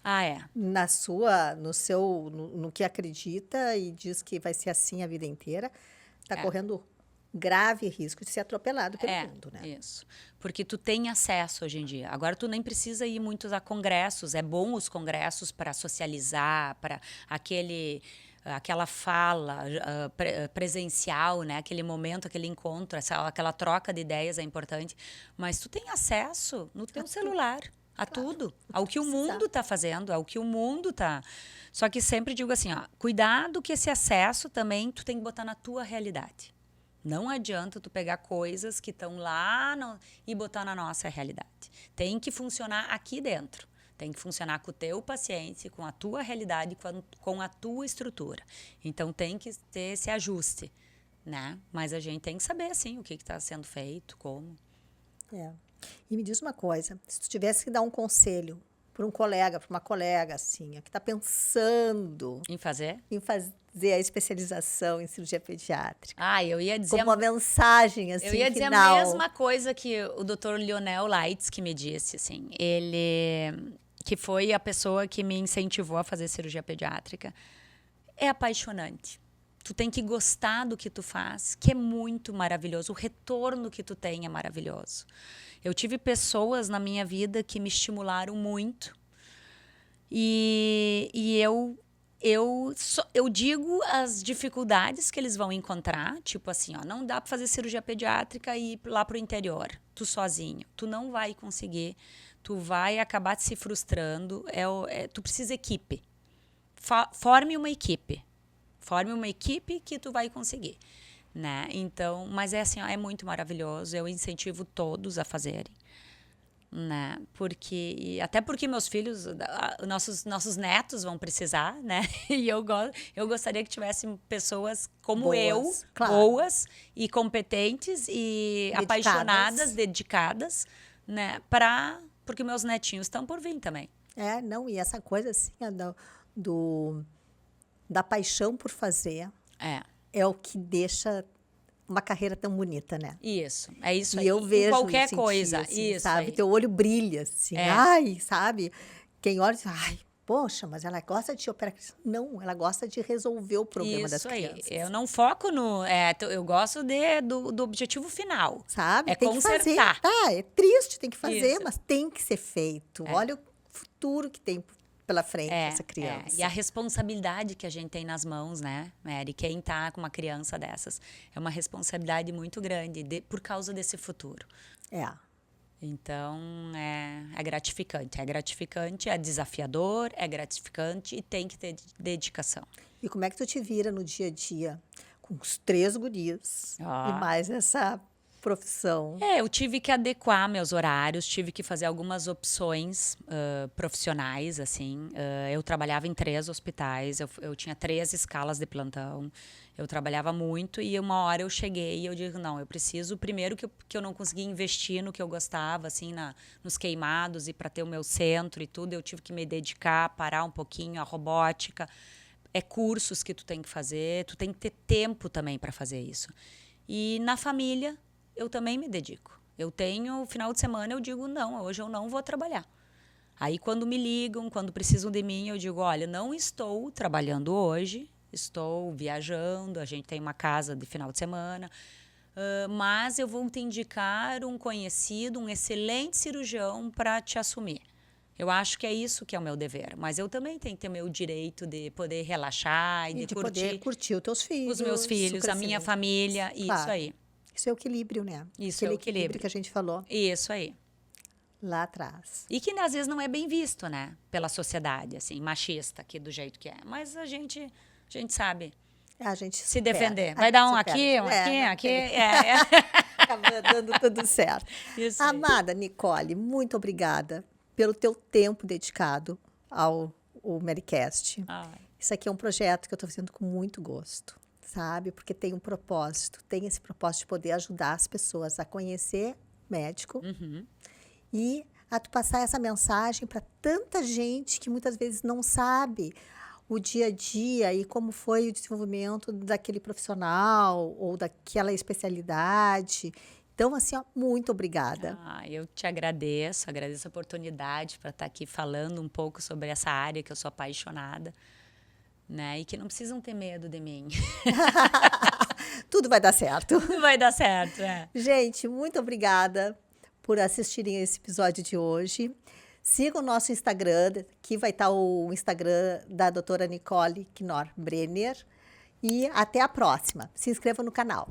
Speaker 2: é.
Speaker 1: no que acredita e diz que vai ser assim a vida inteira, está correndo grave risco de ser atropelado pelo mundo, né?
Speaker 2: Isso. Porque tu tem acesso hoje em dia. Agora tu nem precisa ir muito a congressos. É bom os congressos para socializar, para aquela fala presencial, né? Aquele momento, aquele encontro, aquela troca de ideias é importante. Mas tu tem acesso no teu celular a tudo, ao que o mundo está fazendo, ao que o mundo está. Só que sempre digo assim, ó, cuidado que esse acesso também tu tem que botar na tua realidade. Não adianta tu pegar coisas que estão lá e botar na nossa realidade. Tem que funcionar aqui dentro. Tem que funcionar com o teu paciente, com a tua realidade, com a tua estrutura. Então, tem que ter esse ajuste, né? Mas a gente tem que saber, assim, o que está sendo feito, como.
Speaker 1: E me diz uma coisa, se tu tivesse que dar um conselho para um colega, para uma colega, assim, que está pensando
Speaker 2: em fazer
Speaker 1: a especialização em cirurgia pediátrica.
Speaker 2: Eu ia dizer...
Speaker 1: Como uma mensagem, assim,
Speaker 2: eu ia dizer
Speaker 1: final.
Speaker 2: a mesma coisa que o Dr. Lionel Leitz que me disse, assim. Ele, que foi a pessoa que me incentivou a fazer cirurgia pediátrica. É apaixonante. Tu tem que gostar do que tu faz, que é muito maravilhoso. O retorno que tu tem é maravilhoso. Eu tive pessoas na minha vida que me estimularam muito. E eu digo as dificuldades que eles vão encontrar. Tipo assim, ó, não dá para fazer cirurgia pediátrica e ir lá pro interior. Tu sozinho. Tu não vai conseguir. Tu vai acabar se frustrando. Tu precisa de equipe. Forme uma equipe. Forme uma equipe que tu vai conseguir, né? Então, mas é assim, ó, é muito maravilhoso. Eu incentivo todos a fazerem, né? Até porque meus filhos, nossos netos vão precisar, né? E eu gostaria que tivessem pessoas como boas, boas e competentes e apaixonadas, dedicadas, né? Porque meus netinhos estão por vir também.
Speaker 1: E essa coisa assim, da paixão por fazer é o que deixa uma carreira tão bonita, né?
Speaker 2: Isso, é isso aí.
Speaker 1: E eu vejo
Speaker 2: qualquer coisa,
Speaker 1: assim,
Speaker 2: isso
Speaker 1: sabe?
Speaker 2: aí.
Speaker 1: Teu olho brilha, assim, sabe? Quem olha diz, poxa, mas ela gosta de operar. Não, ela gosta de resolver o problema das crianças.
Speaker 2: Eu não foco no... eu gosto do objetivo final.
Speaker 1: Sabe?
Speaker 2: É
Speaker 1: tem
Speaker 2: consertar.
Speaker 1: Que fazer. É triste, tem que fazer, mas tem que ser feito. Olha o futuro que tem pela frente essa criança.
Speaker 2: E a responsabilidade que a gente tem nas mãos, né, Mary? Quem tá com uma criança dessas. É uma responsabilidade muito grande por causa desse futuro. Então, é gratificante. É gratificante, é desafiador, é gratificante e tem que ter dedicação.
Speaker 1: E como é que tu te vira no dia a dia com os 3 guris e mais essa profissão.
Speaker 2: Eu tive que adequar meus horários, tive que fazer algumas opções profissionais, assim. Eu trabalhava em 3 hospitais, eu tinha 3 escalas de plantão, eu trabalhava muito e uma hora eu cheguei e eu digo, não, eu preciso, primeiro que eu não conseguia investir no que eu gostava, assim, nos queimados e para ter o meu centro e tudo, eu tive que me dedicar, parar um pouquinho, a robótica, cursos que tu tem que fazer, tu tem que ter tempo também para fazer isso. E na família, eu também me dedico. Eu tenho, final de semana, eu digo, não, hoje eu não vou trabalhar. Aí, quando me ligam, quando precisam de mim, eu digo, olha, não estou trabalhando hoje, estou viajando, a gente tem uma casa de final de semana, mas eu vou te indicar um conhecido, um excelente cirurgião para te assumir. Eu acho que é isso que é o meu dever. Mas eu também tenho que ter meu direito de poder relaxar e de
Speaker 1: poder curtir os teus filhos.
Speaker 2: Os meus filhos, a minha família,
Speaker 1: claro.
Speaker 2: Isso aí.
Speaker 1: Isso é o equilíbrio, né?
Speaker 2: Isso
Speaker 1: Aquele
Speaker 2: é o equilíbrio
Speaker 1: que a gente falou
Speaker 2: Isso aí.
Speaker 1: lá atrás.
Speaker 2: E que às vezes não é bem visto, né? Pela sociedade, assim, machista, aqui do jeito que é. Mas a gente sabe
Speaker 1: A gente
Speaker 2: se defender. Vai dar um aqui.
Speaker 1: Acaba dando tudo certo.
Speaker 2: Isso aí.
Speaker 1: Amada Nicole, muito obrigada pelo teu tempo dedicado ao Medicast. Isso aqui é um projeto que eu estou fazendo com muito gosto, sabe? Porque tem um propósito, tem esse propósito de poder ajudar as pessoas a conhecer médico e a tu passar essa mensagem para tanta gente que muitas vezes não sabe o dia a dia e como foi o desenvolvimento daquele profissional ou daquela especialidade. Então, assim, ó, muito obrigada.
Speaker 2: Eu te agradeço a oportunidade para estar aqui falando um pouco sobre essa área que eu sou apaixonada, né? E que não precisam ter medo de mim.
Speaker 1: Tudo vai dar certo.
Speaker 2: Tudo vai dar certo,
Speaker 1: Gente, muito obrigada por assistirem esse episódio de hoje. Sigam o nosso Instagram, que vai estar o Instagram da doutora Nicole Knorr Brenner. E até a próxima. Se inscreva no canal.